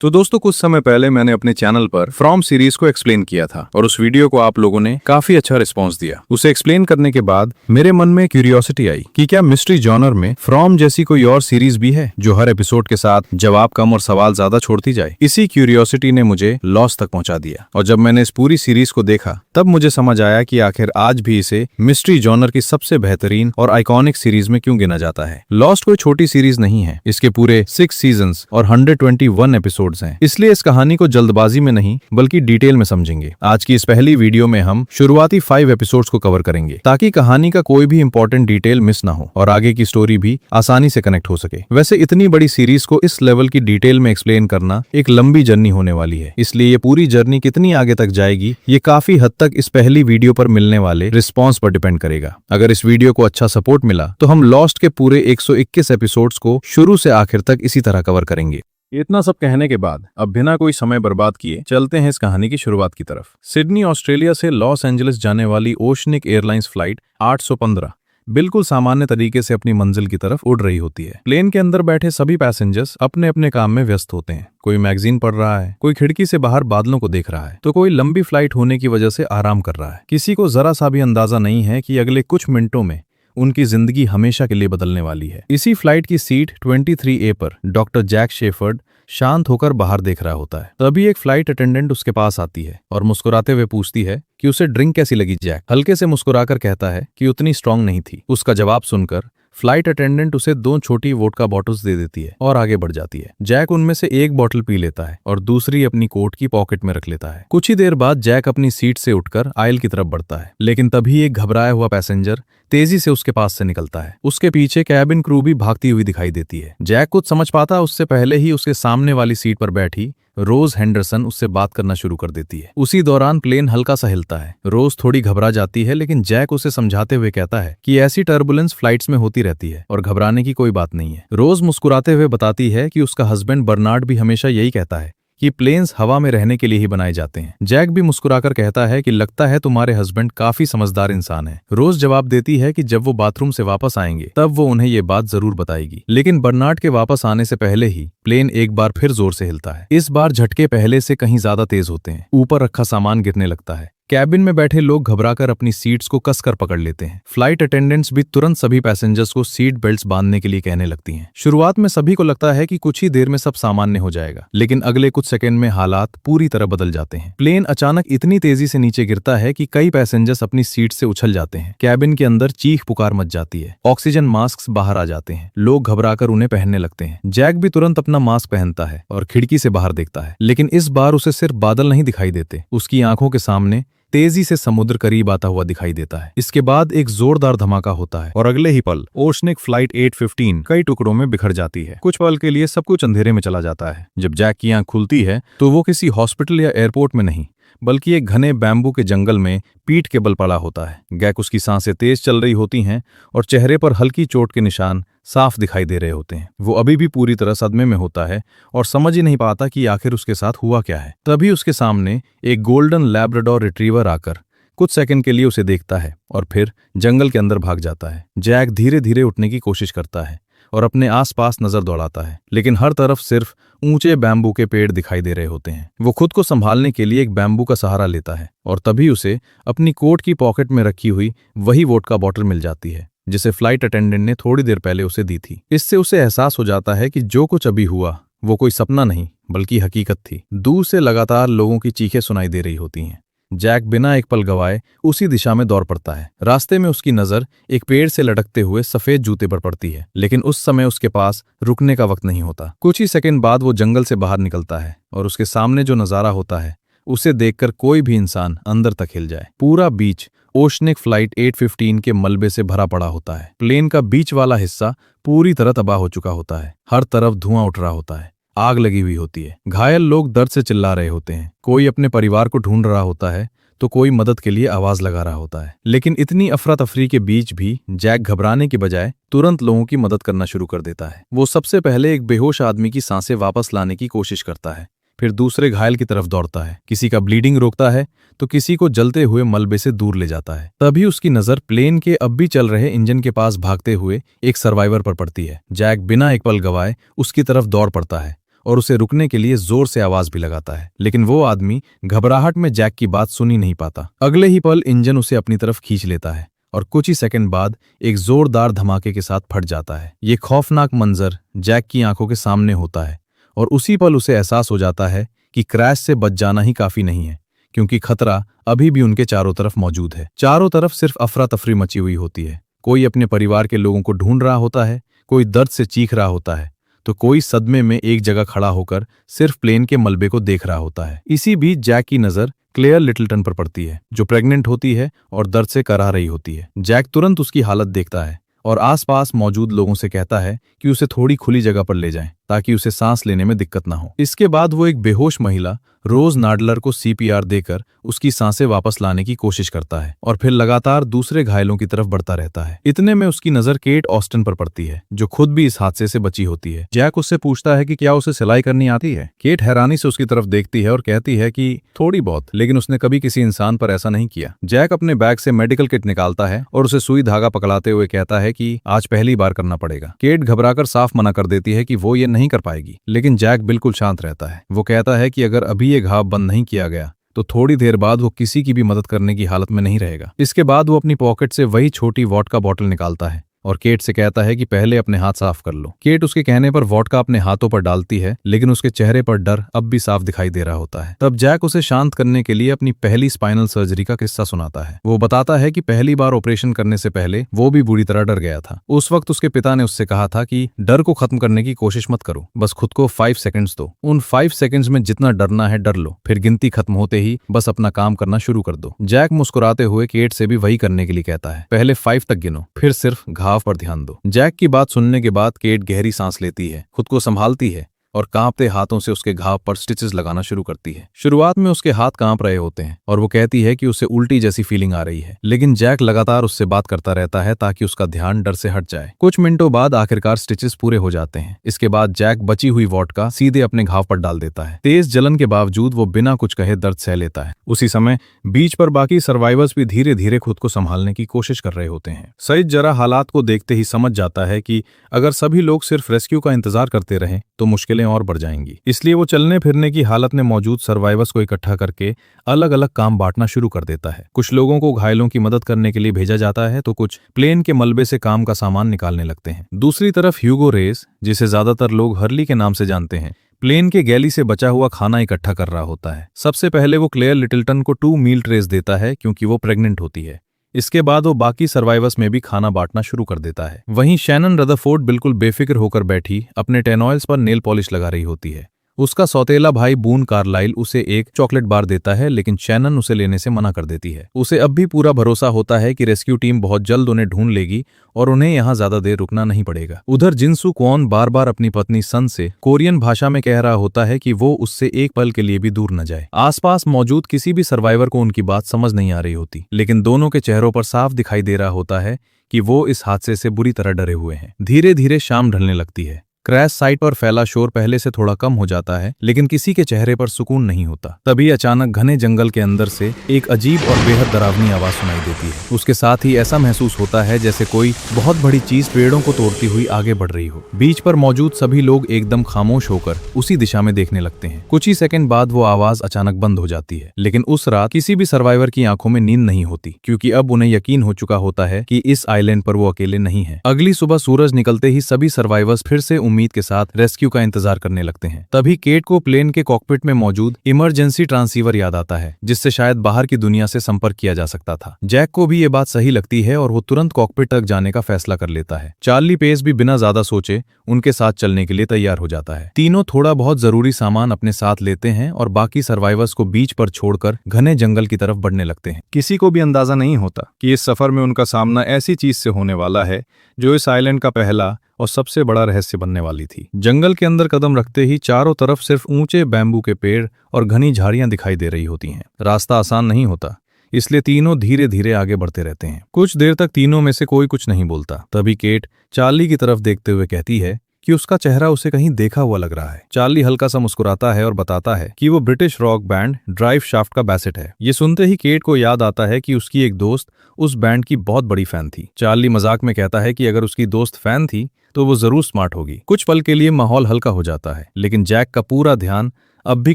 तो दोस्तों कुछ समय पहले मैंने अपने चैनल पर फ्रॉम सीरीज को एक्सप्लेन किया था और उस वीडियो को आप लोगों ने काफी अच्छा रिस्पांस दिया। उसे एक्सप्लेन करने के बाद मेरे मन में क्यूरियोसिटी आई कि क्या मिस्ट्री जॉनर में फ्रॉम जैसी कोई और सीरीज भी है जो हर एपिसोड के साथ जवाब कम और सवाल ज्यादा छोड़ती जाए। इसी क्यूरियोसिटी ने मुझे लॉस्ट तक पहुंचा दिया और जब मैंने इस पूरी सीरीज को देखा तब मुझे समझ आया कि आखिर आज भी इसे मिस्ट्री जॉनर की सबसे बेहतरीन और आइकॉनिक सीरीज में क्यों गिना जाता है। लॉस्ट कोई छोटी सीरीज नहीं है, इसके पूरे 6 सीजन्स और 121 एपिसोड्स हैं। इसलिए इस कहानी को जल्दबाजी में नहीं बल्कि डिटेल में समझेंगे। आज की इस पहली वीडियो में हम शुरुआती 5 एपिसोड्स को कवर करेंगे ताकि कहानी का कोई भी इंपॉर्टेंट डिटेल मिस ना हो और आगे की स्टोरी भी आसानी से कनेक्ट हो सके। वैसे इतनी बड़ी सीरीज को इस लेवल की डिटेल में एक्सप्लेन करना एक लंबी जर्नी होने वाली है, इसलिए ये पूरी जर्नी कितनी आगे तक जाएगी ये काफी हद तक इस पहली वीडियो पर मिलने वाले रिस्पॉन्स पर डिपेंड करेगा। अगर इस वीडियो को अच्छा सपोर्ट मिला तो हम लॉस्ट के पूरे 121 एपिसोड्स को शुरू से आखिर तक इसी तरह कवर करेंगे। इतना सब कहने के बाद अब बिना कोई समय बर्बाद किए चलते हैं इस कहानी की शुरुआत की तरफ। सिडनी ऑस्ट्रेलिया से लॉस एंजलिस जाने वाली ओशनिक एयरलाइंस फ्लाइट 815 बिल्कुल सामान्य तरीके से अपनी मंजिल की तरफ उड़ रही होती है। प्लेन के अंदर बैठे सभी पैसेंजर्स अपने अपने काम में व्यस्त होते हैं। कोई मैगजीन पढ़ रहा है, कोई खिड़की से बाहर बादलों को देख रहा है, तो कोई लंबी फ्लाइट होने की वजह से आराम कर रहा है। किसी को जरा सा भी अंदाजा नहीं है कि अगले कुछ मिनटों में उनकी जिंदगी हमेशा के लिए बदलने वाली है। इसी फ्लाइट की सीट 23A पर डॉक्टर जैक शेफर्ड शांत होकर बाहर देख रहा होता है। तभी एक फ्लाइट अटेंडेंट उसके पास आती है और मुस्कुराते हुए पूछती है कि उसे ड्रिंक कैसी लगी। जैक हल्के से मुस्कुराकर कहता है कि उतनी स्ट्रांग नहीं थी। उसका जवाब सुनकर फ्लाइट अटेंडेंट उसे 2 छोटी वोडका बॉटल्स दे देती है और आगे बढ़ जाती है। जैक उनमें से एक बॉटल पी लेता है और दूसरी अपनी कोट की पॉकेट में रख लेता है। कुछ ही देर बाद जैक अपनी सीट से उठकर आयल की तरफ बढ़ता है, लेकिन तभी एक घबराया हुआ पैसेंजर तेजी से उसके पास से निकलता है। उसके पीछे कैबिन क्रू भी भागती हुई दिखाई देती है। जैक कुछ समझ पाता उससे पहले ही उसके सामने वाली सीट पर बैठी रोज हेंडरसन उससे बात करना शुरू कर देती है। उसी दौरान प्लेन हल्का सा हिलता है। रोज थोड़ी घबरा जाती है, लेकिन जैक उसे समझाते हुए कहता है कि ऐसी टर्बुलेंस फ्लाइट्स में होती रहती है और घबराने की कोई बात नहीं है। रोज मुस्कुराते हुए बताती है कि उसका हस्बैंड बर्नार्ड भी हमेशा यही कहता है कि प्लेन्स हवा में रहने के लिए ही बनाए जाते हैं। जैक भी मुस्कुराकर कहता है कि लगता है तुम्हारे हस्बैंड काफी समझदार इंसान है। रोज जवाब देती है कि जब वो बाथरूम से वापस आएंगे तब वो उन्हें ये बात जरूर बताएगी। लेकिन बर्नार्ड के वापस आने से पहले ही प्लेन एक बार फिर जोर से हिलता है। इस बार झटके पहले से कहीं ज्यादा तेज होते हैं। ऊपर रखा सामान गिरने लगता है। कैबिन में बैठे लोग घबराकर अपनी सीट्स को कसकर पकड़ लेते हैं। फ्लाइट अटेंडेंट्स भी तुरंत सभी पैसेंजर्स को सीट बेल्ट्स बांधने के लिए कहने लगती हैं। शुरुआत में सभी को लगता है कि कुछ ही देर में सब सामान्य हो जाएगा, लेकिन अगले कुछ सेकंड में हालात पूरी तरह बदल जाते हैं। प्लेन अचानक इतनी तेजी से नीचे गिरता है कि कई पैसेंजर्स अपनी सीट से उछल जाते हैं। कैबिन के अंदर चीख पुकार मच जाती है। ऑक्सीजन मास्क बाहर आ जाते हैं। लोग घबराकर उन्हें पहनने लगते हैं। जैक भी तुरंत अपना मास्क पहनता है और खिड़की से बाहर देखता है, लेकिन इस बार उसे सिर्फ बादल नहीं दिखाई देते, उसकी आंखों के सामने तेजी से समुद्र करीब आता हुआ दिखाई देता है। इसके बाद एक जोरदार धमाका होता है और अगले ही पल ओशनिक फ्लाइट 815 कई टुकड़ों में बिखर जाती है। कुछ पल के लिए सब कुछ अंधेरे में चला जाता है। जब जैक की आंख खुलती है तो वो किसी हॉस्पिटल या एयरपोर्ट में नहीं बल्कि एक घने बैम्बू के जंगल में पीठ के बल पड़ा होता है। जैक उसकी सांसें तेज चल रही होती हैं और चेहरे पर हल्की चोट के निशान साफ दिखाई दे रहे होते हैं। वो अभी भी पूरी तरह सदमे में होता है और समझ ही नहीं पाता कि आखिर उसके साथ हुआ क्या है। तभी उसके सामने एक गोल्डन लैब्राडोर रिट्रीवर आकर कुछ सेकंड के लिए उसे देखता है और फिर जंगल के अंदर भाग जाता है। जैक धीरे धीरे उठने की कोशिश करता है और अपने आसपास नजर दौड़ाता है, लेकिन हर तरफ सिर्फ ऊंचे बैम्बू के पेड़ दिखाई दे रहे होते हैं। वो खुद को संभालने के लिए एक बैम्बू का सहारा लेता है और तभी उसे अपनी कोट की पॉकेट में रखी हुई वही वोडका बॉटल मिल जाती है जिसे फ्लाइट अटेंडेंट ने थोड़ी देर पहले उसे दी थी। इससे उसे एहसास हो जाता है कि जो कुछ अभी हुआ वो कोई सपना नहीं बल्कि हकीकत थी। दूर से लगातार लोगों की चीखें सुनाई दे रही होती हैं। जैक बिना एक पल गवाए उसी दिशा में दौड़ पड़ता है। रास्ते में उसकी नजर एक पेड़ से लटकते हुए सफेद जूते पर पड़ती है, लेकिन उस समय उसके पास रुकने का वक्त नहीं होता। कुछ ही सेकंड बाद वो जंगल से बाहर निकलता है और उसके सामने जो नजारा होता है उसे देखकर कोई भी इंसान अंदर तक हिल जाए। पूरा बीच ओशनिक फ्लाइट 815 के मलबे से भरा पड़ा होता है। प्लेन का बीच वाला हिस्सा पूरी तरह तबाह हो चुका होता है। हर तरफ धुआं उठ रहा होता है। आग लगी हुई होती है। घायल लोग दर्द से चिल्ला रहे होते हैं। कोई अपने परिवार को ढूंढ रहा होता है तो कोई मदद के लिए आवाज लगा रहा होता है। लेकिन इतनी अफरा तफरी के बीच भी जैक घबराने के बजाय तुरंत लोगों की मदद करना शुरू कर देता है। वो सबसे पहले एक बेहोश आदमी की सांसें वापस लाने की कोशिश करता है, फिर दूसरे घायल की तरफ दौड़ता है। किसी का ब्लीडिंग रोकता है तो किसी को जलते हुए मलबे से दूर ले जाता है। तभी उसकी नजर प्लेन के अब भी चल रहे इंजन के पास भागते हुए एक सर्वाइवर पर पड़ती है। जैक बिना एक पल गवाए उसकी तरफ दौड़ पड़ता है और उसे रुकने के लिए जोर से आवाज भी लगाता है, लेकिन वो आदमी घबराहट में जैक की बात सुन ही नहीं पाता। अगले ही पल इंजन उसे अपनी तरफ खींच लेता है और कुछ ही सेकंड बाद एक जोरदार धमाके के साथ फट जाता है। ये खौफनाक मंजर जैक की आंखों के सामने होता है और उसी पल उसे एहसास हो जाता है कि क्रैश से बच जाना ही काफी नहीं है, क्योंकि खतरा अभी भी उनके चारों तरफ मौजूद है। चारों तरफ सिर्फ अफरा तफरी मची हुई होती है। कोई अपने परिवार के लोगों को ढूंढ रहा होता है, कोई दर्द से चीख रहा होता है, तो कोई सदमे में एक जगह खड़ा होकर सिर्फ प्लेन के मलबे को देख रहा होता है। इसी बीच जैक की नजर क्लेयर लिटिलटन पर पड़ती है, जो प्रेग्नेंट होती है और दर्द से कराह रही होती है। जैक तुरंत उसकी हालत देखता है और आसपास मौजूद लोगों से कहता है कि उसे थोड़ी खुली जगह पर ले जाएं, ताकि उसे सांस लेने में दिक्कत ना हो। इसके बाद वो एक बेहोश महिला रोज नाडलर को सीपीआर देकर उसकी सांसें वापस लाने की कोशिश करता है और फिर लगातार दूसरे घायलों की तरफ बढ़ता रहता है। इतने में उसकी नजर केट ऑस्टन पर पड़ती है, जो खुद भी इस हादसे से बची होती है। जैक उससे पूछता है कि क्या उसे सिलाई करनी आती है। केट हैरानी से उसकी तरफ देखती है और कहती है कि थोड़ी बहुत, लेकिन उसने कभी किसी इंसान पर ऐसा नहीं किया। जैक अपने बैग से मेडिकल किट निकालता है और उसे सुई धागा पकड़ाते हुए कहता है कि आज पहली बार करना पड़ेगा। केट घबराकर साफ मना कर देती है कि वो ये नहीं कर पाएगी, लेकिन जैक बिल्कुल शांत रहता है। वो कहता है कि अगर अभी ये घाव बंद नहीं किया गया तो थोड़ी देर बाद वो किसी की भी मदद करने की हालत में नहीं रहेगा। इसके बाद वो अपनी पॉकेट से वही छोटी वोडका बॉटल निकालता है और केट से कहता है कि पहले अपने हाथ साफ कर लो। केट उसके कहने पर वोडका अपने हाथों पर डालती है, लेकिन उसके चेहरे पर डर अब भी साफ दिखाई दे रहा होता है। तब जैक उसे शांत करने के लिए अपनी पहली स्पाइनल सर्जरी का किस्सा सुनाता है। वो बताता है कि पहली बार ऑपरेशन करने से पहले वो भी बुरी तरह डर गया था। उस वक्त उसके पिता ने उससे कहा था कि डर को खत्म करने की कोशिश मत करो, बस खुद को 5 सेकंड्स दो। उन 5 सेकंड्स में जितना डरना है डर लो, फिर गिनती खत्म होते ही बस अपना काम करना शुरू कर दो। जैक मुस्कुराते हुए केट से भी वही करने के लिए कहता है। पहले 5 तक गिनो, फिर सिर्फ घाव पर ध्यान दो। जैक की बात सुनने के बाद केट गहरी सांस लेती है, खुद को संभालती है और कांपते हाथों से उसके घाव पर स्टिचेस लगाना शुरू करती है। शुरुआत में उसके हाथ कांप रहे होते हैं और वो कहती है कि उसे उल्टी जैसी फीलिंग आ रही है, लेकिन जैक लगातार उससे बात करता रहता है ताकि उसका ध्यान डर से हट जाए। कुछ मिनटों बाद आखिरकार स्टिचेस पूरे हो जाते हैं। इसके बाद जैक बची हुई वोडका सीधे अपने घाव पर डाल देता है। तेज जलन के बावजूद वो बिना कुछ कहे दर्द सह लेता है। उसी समय बीच पर बाकी सर्वाइवर्स भी धीरे धीरे खुद को संभालने की कोशिश कर रहे होते हैं। सईद जरा हालात को देखते ही समझ जाता है कि अगर सभी लोग सिर्फ रेस्क्यू का इंतजार करते रहे तो मुश्किलें और बढ़ जाएंगी। इसलिए वो चलने फिरने की हालत में मौजूद सर्वाइवर्स को इकट्ठा करके अलग अलग काम बांटना शुरू कर देता है। कुछ लोगों को घायलों की मदद करने के लिए भेजा जाता है, तो कुछ प्लेन के मलबे से काम का सामान निकालने लगते हैं। दूसरी तरफ ह्यूगो रेस, जिसे ज्यादातर लोग हर्ली के नाम से जानते हैं, प्लेन के गैली से बचा हुआ खाना इकट्ठा कर रहा होता है। सबसे पहले वो क्लेयर लिटिलटन को 2 मील ट्रेस देता है, क्योंकि वो प्रेग्नेंट होती है। इसके बाद वो बाकी सर्वाइवर्स में भी खाना बांटना शुरू कर देता है। वहीं शैनन रदरफोर्ड बिल्कुल बेफिक्र होकर बैठी अपने टेनॉयल्स पर नेल पॉलिश लगा रही होती है। उसका सौतेला भाई बून कार्लाइल उसे एक चॉकलेट बार देता है, लेकिन शैनन उसे लेने से मना कर देती है। उसे अब भी पूरा भरोसा होता है कि रेस्क्यू टीम बहुत जल्द उन्हें ढूंढ लेगी और उन्हें यहाँ ज्यादा देर रुकना नहीं पड़ेगा। उधर जिनसू क्वॉन बार बार अपनी पत्नी सन से कोरियन भाषा में कह रहा होता है कि वो उससे एक पल के लिए भी दूर न जाए। आसपास मौजूद किसी भी सर्वाइवर को उनकी बात समझ नहीं आ रही होती, लेकिन दोनों के चेहरों पर साफ दिखाई दे रहा होता है कि वो इस हादसे से बुरी तरह डरे हुए हैं। धीरे धीरे शाम ढलने लगती है। क्रैश साइट पर फैला शोर पहले से थोड़ा कम हो जाता है, लेकिन किसी के चेहरे पर सुकून नहीं होता। तभी अचानक घने जंगल के अंदर से एक अजीब और बेहद डरावनी आवाज सुनाई देती है। उसके साथ ही ऐसा महसूस होता है जैसे कोई बहुत बड़ी चीज पेड़ों को तोड़ती हुई आगे बढ़ रही हो। बीच पर मौजूद सभी लोग एकदम खामोश होकर उसी दिशा में देखने लगते हैं। कुछ ही सेकंड बाद वो आवाज अचानक बंद हो जाती है, लेकिन उस रात किसी भी सर्वाइवर की आंखों में नींद नहीं होती, क्योंकि अब उन्हें यकीन हो चुका होता है कि इस आइलैंड पर वो अकेले नहीं है। अगली सुबह सूरज निकलते ही सभी सर्वाइवर्स फिर से उम्मीद के साथ रेस्क्यू का इंतजार करने लगते हैं। तभी केट को प्लेन के कॉकपिट में मौजूद इमरजेंसी ट्रांसीवर याद आता है, जिससे शायद बाहर की दुनिया से संपर्क किया जा सकता था। जैक को भी ये बात सही लगती है और वो तुरंत कॉकपिट तक जाने का फैसला कर लेता है। चार्ली पेस भी बिना ज्यादा सोचे उनके साथ चलने के लिए तैयार हो जाता है। तीनों थोड़ा बहुत जरूरी सामान अपने साथ लेते हैं और बाकी सर्वाइवर्स को बीच पर छोड़कर घने जंगल की तरफ बढ़ने लगते हैं। किसी को भी अंदाजा नहीं होता कि इस सफर में उनका सामना ऐसी चीज से होने वाला है जो इस आइलैंड का पहला और सबसे बड़ा रहस्य बनने वाली थी। जंगल के अंदर कदम रखते ही चारों तरफ सिर्फ ऊंचे बैम्बू के पेड़ और घनी झाड़ियां दिखाई दे रही होती हैं। रास्ता आसान नहीं होता, इसलिए तीनों धीरे धीरे आगे बढ़ते रहते हैं। कुछ देर तक तीनों में से कोई कुछ नहीं बोलता। तभी केट चार्ली की तरफ देखते हुए कहती है कि उसका चेहरा उसे कहीं देखा हुआ लग रहा है। चार्ली हल्का सा मुस्कुराता है और बताता है कि वो British rock band drive shaft का बैसेट है। ये सुनते ही केट को याद आता है कि उसकी एक दोस्त उस बैंड की बहुत बड़ी फैन थी। चार्ली मजाक में कहता है कि अगर उसकी दोस्त फैन थी तो वो जरूर स्मार्ट होगी। कुछ पल के लिए माहौल हल्का हो जाता है, लेकिन जैक का पूरा ध्यान अब भी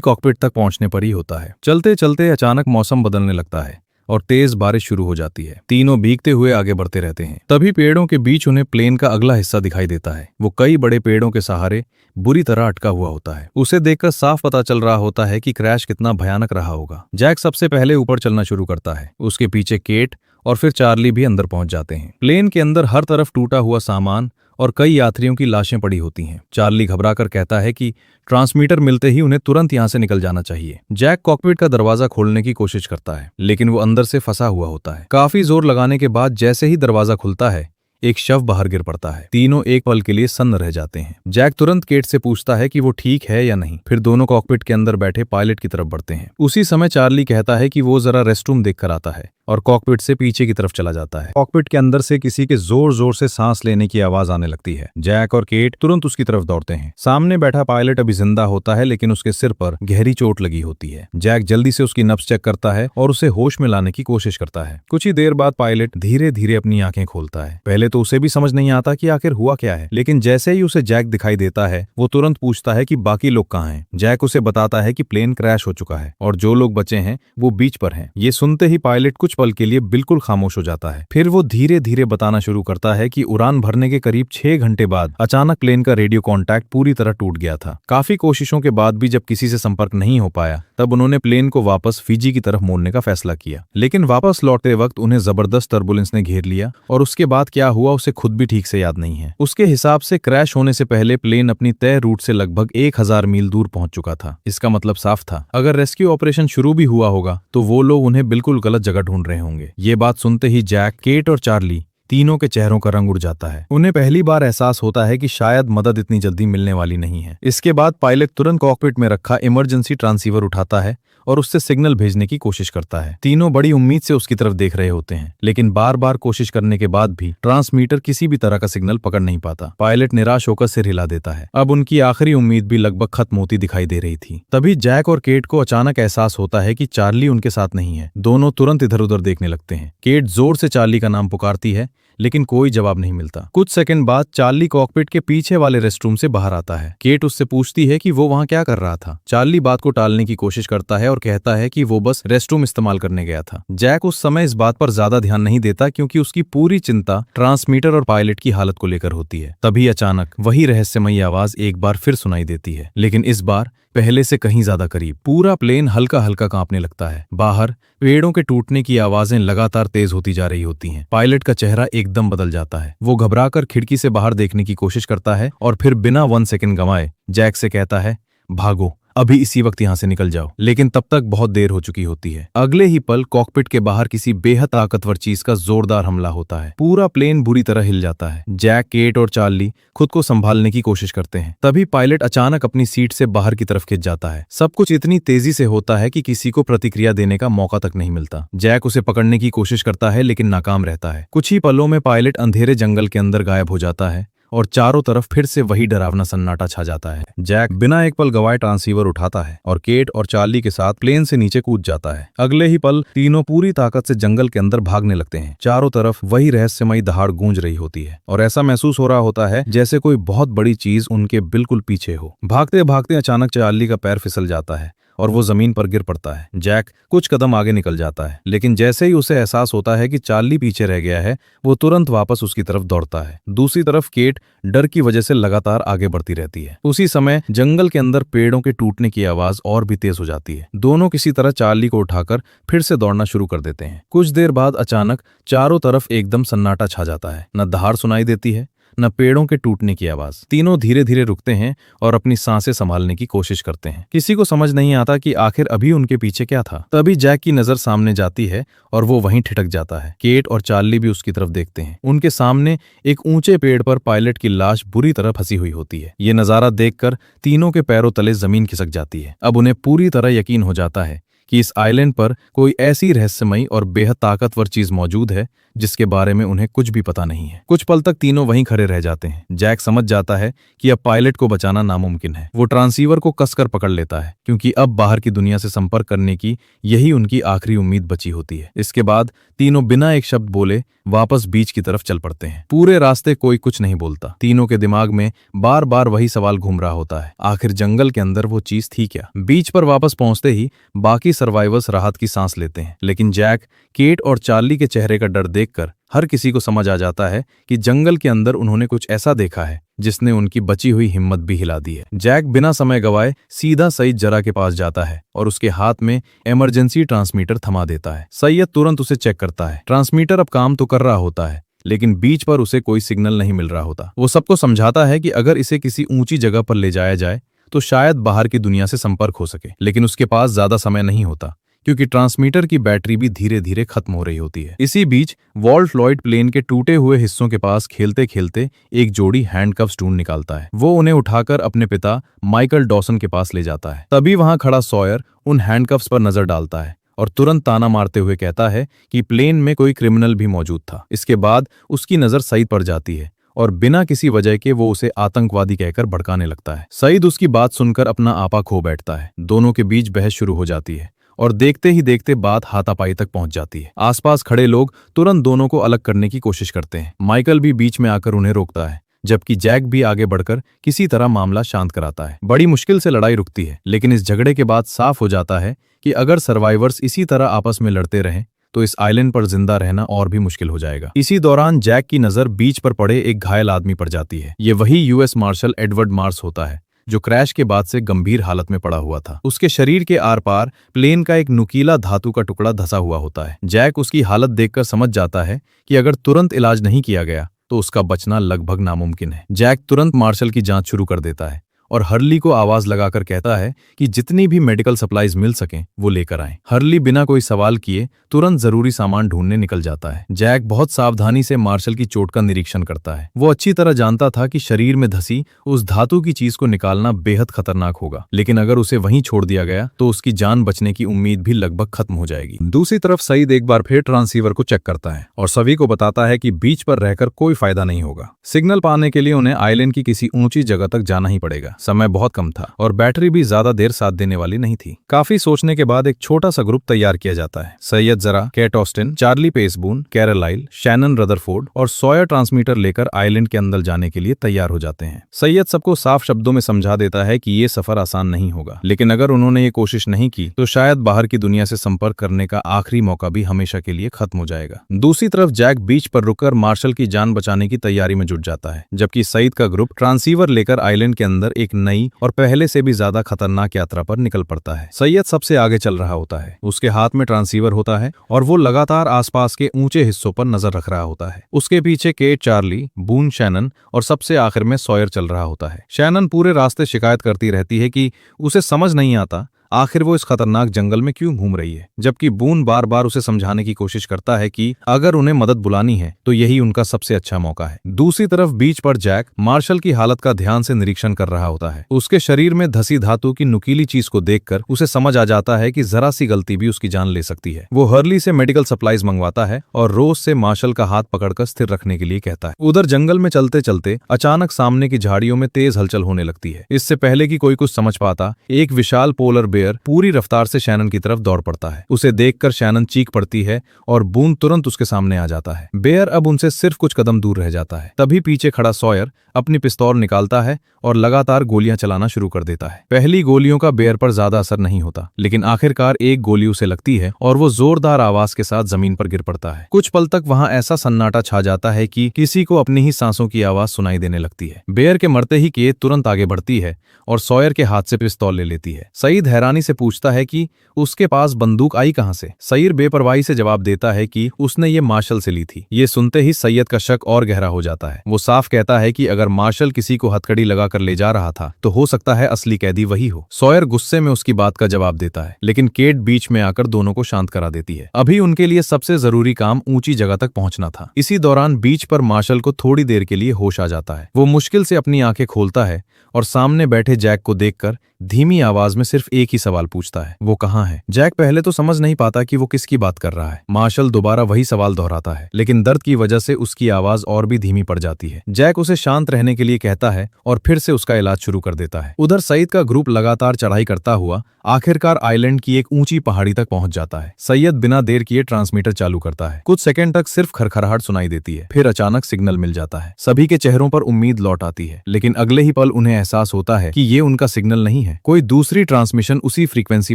कॉकपिट तक पहुंचने पर ही होता है। चलते चलते अचानक मौसम बदलने लगता है और तेज बारिश शुरू हो जाती है। तीनों भीगते हुए आगे बढ़ते रहते हैं। तभी पेड़ों के बीच उन्हें प्लेन का अगला हिस्सा दिखाई देता है। वो कई बड़े पेड़ों के सहारे बुरी तरह अटका हुआ होता है। उसे देखकर साफ पता चल रहा होता है कि क्रैश कितना भयानक रहा होगा। जैक सबसे पहले ऊपर चलना शुरू करता है, उसके पीछे केट और फिर चार्ली भी अंदर पहुंच जाते हैं। प्लेन के अंदर हर तरफ टूटा हुआ सामान और कई यात्रियों की लाशें पड़ी होती हैं। चार्ली घबराकर कहता है कि ट्रांसमीटर मिलते ही उन्हें तुरंत यहां से निकल जाना चाहिए। जैक कॉकपिट का दरवाजा खोलने की कोशिश करता है, लेकिन वो अंदर से फंसा हुआ होता है। काफी जोर लगाने के बाद जैसे ही दरवाजा खुलता है, एक शव बाहर गिर पड़ता है। तीनों एक पल के लिए सन्न रह जाते हैं। जैक तुरंत केट से पूछता है कि वो ठीक है या नहीं। फिर दोनों कॉकपिट के अंदर बैठे पायलट की तरफ बढ़ते हैं। उसी समय चार्ली कहता है कि वो जरा रेस्टरूम देखकर आता है और कॉकपिट से पीछे की तरफ चला जाता है। कॉकपिट के अंदर से किसी के जोर जोर से सांस लेने की आवाज आने लगती है। जैक और केट तुरंत उसकी तरफ दौड़ते हैं। सामने बैठा पायलट अभी जिंदा होता है, लेकिन उसके सिर पर गहरी चोट लगी होती है। जैक जल्दी से उसकी नब्ज चेक करता है और उसे होश में लाने की कोशिश करता है। कुछ ही देर बाद पायलट धीरे धीरे अपनी आंखें खोलता है। पहले तो उसे भी समझ नहीं आता कि आखिर हुआ क्या है, लेकिन जैसे ही उसे जैक दिखाई देता है, वो तुरंत पूछता है कि बाकी लोग कहाँ हैं। जैक उसे बताता है कि प्लेन क्रैश हो चुका है और जो लोग बचे हैं वो बीच पर हैं। ये सुनते ही पायलट कुछ पल के लिए बिल्कुल खामोश हो जाता है। फिर वो धीरे धीरे बताना शुरू करता है कि उड़ान भरने के करीब 6 घंटे बाद अचानक प्लेन का रेडियो कांटेक्ट पूरी तरह टूट गया था। काफी कोशिशों के बाद भी जब किसी से संपर्क नहीं हो पाया, तब उन्होंने प्लेन को वापस फिजी की तरफ मोड़ने का फैसला किया। लेकिन वापस लौटते वक्त उन्हें जबरदस्त टर्बुलेंस ने घेर लिया और उसके बाद क्या हुआ उसे खुद भी ठीक से याद नहीं है। उसके हिसाब से क्रैश होने से पहले प्लेन अपनी तय रूट से लगभग 1000 मील दूर पहुंच चुका था। इसका मतलब साफ था, अगर रेस्क्यू ऑपरेशन शुरू भी हुआ होगा तो वो लोग उन्हें बिल्कुल गलत जगह ढूंढ रहे होंगे। ये बात सुनते ही जैक, केट और चार्ली तीनों के चेहरों का रंग उड़ जाता है। उन्हें पहली बार एहसास होता है कि शायद मदद इतनी जल्दी मिलने वाली नहीं है। इसके बाद पायलट तुरंत कॉकपिट में रखा इमरजेंसी ट्रांसीवर उठाता है और उससे सिग्नल भेजने की कोशिश करता है। तीनों बड़ी उम्मीद से उसकी तरफ देख रहे होते हैं, लेकिन बार बार कोशिश करने के बाद भी ट्रांसमीटर किसी भी तरह का सिग्नल पकड़ नहीं पाता। पायलट निराश होकर सिर हिला देता है। अब उनकी आखिरी उम्मीद भी लगभग खत्म होती दिखाई दे रही थी। तभी जैक और केट को अचानक एहसास होता है कि चार्ली उनके साथ नहीं है। दोनों तुरंत इधर उधर देखने लगते हैं। केट जोर से चार्ली का नाम पुकारती है, लेकिन कोई जवाब नहीं मिलता। कुछ सेकंड बाद चार्ली कॉकपिट के पीछे वाले रेस्टरूम से बाहर आता है। केट उससे पूछती है कि वो वहां क्या कर रहा था। चार्ली बात को टालने की कोशिश करता है और कहता है कि वो बस रेस्टरूम इस्तेमाल करने गया था। जैक उस समय इस बात पर ज्यादा ध्यान नहीं देता, क्योंकि उसकी पूरी चिंता ट्रांसमीटर और पायलट की हालत को लेकर होती है। तभी अचानक वही रहस्यमयी आवाज एक बार फिर सुनाई देती है, लेकिन इस बार पहले से कहीं ज्यादा करीब। पूरा प्लेन हल्का हल्का कांपने लगता है। बाहर पेड़ों के टूटने की आवाजें लगातार तेज होती जा रही होती हैं। पायलट का चेहरा एकदम बदल जाता है। वो घबराकर खिड़की से बाहर देखने की कोशिश करता है और फिर बिना 1 सेकंड गंवाए जैक से कहता है, भागो, अभी इसी वक्त यहां से निकल जाओ। लेकिन तब तक बहुत देर हो चुकी होती है। अगले ही पल कॉकपिट के बाहर किसी बेहद ताकतवर चीज का जोरदार हमला होता है। पूरा प्लेन बुरी तरह हिल जाता है। जैक, केट और चार्ली खुद को संभालने की कोशिश करते हैं। तभी पायलट अचानक अपनी सीट से बाहर की तरफ खिंच जाता है। सब कुछ इतनी तेजी से होता है कि किसी को प्रतिक्रिया देने का मौका तक नहीं मिलता। जैक उसे पकड़ने की कोशिश करता है, लेकिन नाकाम रहता है। कुछ ही पलों में पायलट अंधेरे जंगल के अंदर गायब हो जाता है और चारों तरफ फिर से वही डरावना सन्नाटा छा जाता है। जैक बिना एक पल गवाए ट्रांसीवर उठाता है और केट और चार्ली के साथ प्लेन से नीचे कूद जाता है। अगले ही पल तीनों पूरी ताकत से जंगल के अंदर भागने लगते हैं। चारों तरफ वही रहस्यमयी दहाड़ गूंज रही होती है और ऐसा महसूस हो रहा होता है जैसे कोई बहुत बड़ी चीज उनके बिल्कुल पीछे हो। भागते भागते अचानक चार्ली का पैर फिसल जाता है और वो जमीन पर गिर पड़ता है। जैक कुछ कदम आगे निकल जाता है, लेकिन जैसे ही उसे एहसास होता है कि चार्ली पीछे रह गया है, वो तुरंत वापस उसकी तरफ दौड़ता है। दूसरी तरफ केट डर की वजह से लगातार आगे बढ़ती रहती है। उसी समय जंगल के अंदर पेड़ों के टूटने की आवाज और भी तेज हो जाती है। दोनों किसी तरह चार्ली को उठाकर फिर से दौड़ना शुरू कर देते हैं। कुछ देर बाद अचानक चारों तरफ एकदम सन्नाटा छा जाता है। न दहाड़ सुनाई देती है, न पेड़ों के टूटने की आवाज। तीनों धीरे धीरे रुकते हैं और अपनी सांसें संभालने की कोशिश करते हैं। किसी को समझ नहीं आता कि आखिर अभी उनके पीछे क्या था। तभी जैक की नजर सामने जाती है और वो वहीं ठिठक जाता है। केट और चार्ली भी उसकी तरफ देखते हैं। उनके सामने एक ऊंचे पेड़ पर पायलट की लाश बुरी तरह फंसी हुई होती है। ये नजारा देखकर तीनों के पैरों तले जमीन खिसक जाती है। अब उन्हें पूरी तरह यकीन हो जाता है कि इस आइलैंड पर कोई ऐसी रहस्यमयी और बेहद ताकतवर चीज मौजूद है जिसके बारे में उन्हें कुछ भी पता नहीं है। कुछ पल तक तीनों वहीं खड़े रह जाते हैं। जैक समझ जाता है कि अब पायलट को बचाना नामुमकिन है। वो ट्रांसीवर को कसकर पकड़ लेता है क्योंकि अब बाहर की दुनिया से संपर्क करने की यही उनकी आखिरी उम्मीद बची होती है। इसके बाद तीनों बिना एक शब्द बोले वापस बीच की तरफ चल पड़ते हैं। पूरे रास्ते कोई कुछ नहीं बोलता। तीनों के दिमाग में बार बार वही सवाल घूम रहा होता है, आखिर जंगल के अंदर वो चीज थी क्या। बीच पर वापस पहुंचते ही बाकी सर्वाइवर्स राहत की सांस लेते हैं, लेकिन जैक, केट और चार्ली के चेहरे का डर देखकर हर किसी को समझ आ जाता है कि जंगल के अंदर उन्होंने कुछ ऐसा देखा है जिसने उनकी बची हुई हिम्मत भी हिला दी है। जैक बिना समय गवाए सीधा सईद जरा के पास जाता है और उसके हाथ में इमरजेंसी ट्रांसमीटर थमा देता है। सैयद तुरंत उसे चेक करता है। ट्रांसमीटर अब काम तो कर रहा होता है, लेकिन बीच पर उसे कोई सिग्नल नहीं मिल रहा होता। वो सबको समझाता है कि अगर इसे किसी ऊंची जगह पर ले जाया जाए तो शायद बाहर की दुनिया से संपर्क हो सके, लेकिन उसके पास ज्यादा समय नहीं होता क्योंकि ट्रांसमीटर की बैटरी भी धीरे धीरे खत्म हो रही होती है। इसी बीच वॉल्ट लॉयड प्लेन के टूटे हुए हिस्सों के पास खेलते खेलते एक जोड़ी हैंडकफ्स ढूंढ निकालता है। वो उन्हें उठाकर अपने पिता माइकल डॉसन के पास ले जाता है। तभी वहां खड़ा सॉयर उन हैंडकफ्स पर नजर डालता है और तुरंत ताना मारते हुए कहता है कि प्लेन में कोई क्रिमिनल भी मौजूद था। इसके बाद उसकी नजर सईद पर जाती है और बिना किसी वजह के वो उसे आतंकवादी कहकर भड़काने लगता है। सईद उसकी बात सुनकर अपना आपा खो बैठता है। दोनों के बीच बहस शुरू हो जाती है और देखते ही देखते बात हाथापाई तक पहुंच जाती है। आसपास खड़े लोग तुरंत दोनों को अलग करने की कोशिश करते हैं। माइकल भी बीच में आकर उन्हें रोकता है, जबकि जैक भी आगे बढ़कर किसी तरह मामला शांत कराता है। बड़ी मुश्किल से लड़ाई रुकती है, लेकिन इस झगड़े के बाद साफ हो जाता है कि अगर सर्वाइवर्स इसी तरह आपस में लड़ते रहें तो इस आइलैंड पर जिंदा रहना और भी मुश्किल हो जाएगा। इसी दौरान जैक की नजर बीच पर पड़े एक घायल आदमी पर जाती है। ये वही यूएस मार्शल एडवर्ड मार्स होता है जो क्रैश के बाद से गंभीर हालत में पड़ा हुआ था। उसके शरीर के आर पार प्लेन का एक नुकीला धातु का टुकड़ा धंसा हुआ होता है। जैक उसकी हालत देखकर समझ जाता है कि अगर तुरंत इलाज नहीं किया गया तो उसका बचना लगभग नामुमकिन है। जैक तुरंत मार्शल की जांच शुरू कर देता है और हर्ली को आवाज लगाकर कहता है कि जितनी भी मेडिकल सप्लाईज मिल सकें वो लेकर आएं। हर्ली बिना कोई सवाल किए तुरंत जरूरी सामान ढूंढने निकल जाता है। जैक बहुत सावधानी से मार्शल की चोट का निरीक्षण करता है। वो अच्छी तरह जानता था कि शरीर में धसी उस धातु की चीज को निकालना बेहद खतरनाक होगा, लेकिन अगर उसे वहीं छोड़ दिया गया तो उसकी जान बचने की उम्मीद भी लगभग खत्म हो जाएगी। दूसरी तरफ सईद एक बार फिर ट्रांसीवर को चेक करता है और सभी को बताता है कि बीच पर रहकर कोई फायदा नहीं होगा। सिग्नल पाने के लिए उन्हें आइलैंड की किसी ऊंची जगह तक जाना ही पड़ेगा। समय बहुत कम था और बैटरी भी ज्यादा देर साथ देने वाली नहीं थी। काफी सोचने के बाद एक छोटा सा ग्रुप तैयार किया जाता है। Sayid Jarrah, Kate Austen, Charlie Pace Boone, Carlisle, Shannon Rutherford और सॉयर ट्रांसमीटर लेकर आइलैंड के अंदर जाने के लिए तैयार हो जाते हैं। सैयद सबको साफ शब्दों में समझा देता है कि ये सफर आसान नहीं होगा, लेकिन अगर उन्होंने ये कोशिश नहीं की तो शायद बाहर की दुनिया से संपर्क करने का आखिरी मौका भी हमेशा के लिए खत्म हो जाएगा। दूसरी तरफ जैक बीच पर रुककर मार्शल की जान बचाने की तैयारी में जुट जाता है, जबकि सईद का ग्रुप ट्रांसीवर लेकर आइलैंड के अंदर एक नई और पहले से भी ज्यादा खतरनाक यात्रा पर निकल पड़ता है। सैयद सबसे आगे चल रहा होता है। उसके हाथ में ट्रांसीवर होता है और वो लगातार आसपास के ऊंचे हिस्सों पर नजर रख रहा होता है। उसके पीछे केट, चार्ली, बून, शैनन और सबसे आखिर में सॉयर चल रहा होता है। शैनन पूरे रास्ते शिकायत करती रहती है कि उसे समझ नहीं आता आखिर वो इस खतरनाक जंगल में क्यों घूम रही है, जबकि बून बार बार उसे समझाने की कोशिश करता है कि अगर उन्हें मदद बुलानी है तो यही उनका सबसे अच्छा मौका है। दूसरी तरफ बीच पर जैक मार्शल की हालत का ध्यान से निरीक्षण कर रहा होता है। उसके शरीर में धसी धातु की नुकीली चीज को देखकर उसे समझ आ जाता है कि जरा सी गलती भी उसकी जान ले सकती है। वो हर्ली से मेडिकल सप्लाईज मंगवाता है और रोज से मार्शल का हाथ पकड़कर स्थिर रखने के लिए कहता है। उधर जंगल में चलते चलते अचानक सामने की झाड़ियों में तेज हलचल होने लगती है। इससे पहले कि कोई कुछ समझ पाता, एक विशाल पोलर बेयर पूरी रफ्तार से शैनन की तरफ दौड़ पड़ता है। उसे देखकर शैनन चीख पड़ती है और बून तुरंत उसके सामने आ जाता है। बेयर अब उनसे सिर्फ कुछ कदम दूर रह जाता है। तभी पीछे खड़ा सॉयर अपनी पिस्तौल निकालता है और लगातार गोलियां चलाना शुरू कर देता है। पहली गोलियों का बेयर पर ज्यादा असर नहीं होता, लेकिन आखिरकार एक गोली उसे लगती है और वो जोरदार आवाज के साथ जमीन पर गिर पड़ता है। कुछ पल तक वहां ऐसा सन्नाटा छा जाता है कि किसी को अपनी ही सांसों की आवाज सुनाई देने लगती है। बेयर के मरते ही केट तुरंत आगे बढ़ती है और सॉयर के हाथ से पिस्तौल ले लेती है। सईद हैरानी से पूछता है कि उसके पास बंदूक आई कहां से। सईद बेपरवाही से जवाब देता है कि उसने ये मार्शल से ली थी। ये सुनते ही सैयद का शक और गहरा हो जाता है। वो साफ कहता है कि अगर मार्शल किसी को हथकड़ी लगाकर ले जा रहा था तो हो सकता है असली कैदी वही हो। सॉयर गुस्से में उसकी बात का जवाब देता है, लेकिन केट बीच में आकर दोनों को शांत करा देती है। अभी उनके लिए सबसे जरूरी काम ऊंची जगह तक पहुंचना था। इसी दौरान बीच पर मार्शल को थोड़ी देर के लिए होश आ जाता है। वो मुश्किल से अपनी आंखें खोलता है और सामने बैठे जैक को देखकर धीमी आवाज में सिर्फ एक ही सवाल पूछता है, वो कहाँ है। जैक पहले तो समझ नहीं पाता कि वो किसकी बात कर रहा है। मार्शल दोबारा वही सवाल दोहराता है, लेकिन दर्द की वजह से उसकी आवाज और भी धीमी पड़ जाती है। जैक उसे शांत रहने के लिए कहता है और फिर से उसका इलाज शुरू कर देता है। उधर सईद का ग्रुप लगातार चढ़ाई करता हुआ आखिरकार आइलैंड की एक ऊंची पहाड़ी तक पहुंच जाता है। सैयद बिना देर किए ट्रांसमीटर चालू करता है। कुछ सेकंड तक सिर्फ खरखराहट सुनाई देती है, फिर अचानक सिग्नल मिल जाता है। सभी के चेहरों पर उम्मीद लौट आती है, लेकिन अगले ही पल उन्हें एहसास होता है कि ये उनका सिग्नल नहीं है। कोई दूसरी ट्रांसमिशन उसी फ्रीक्वेंसी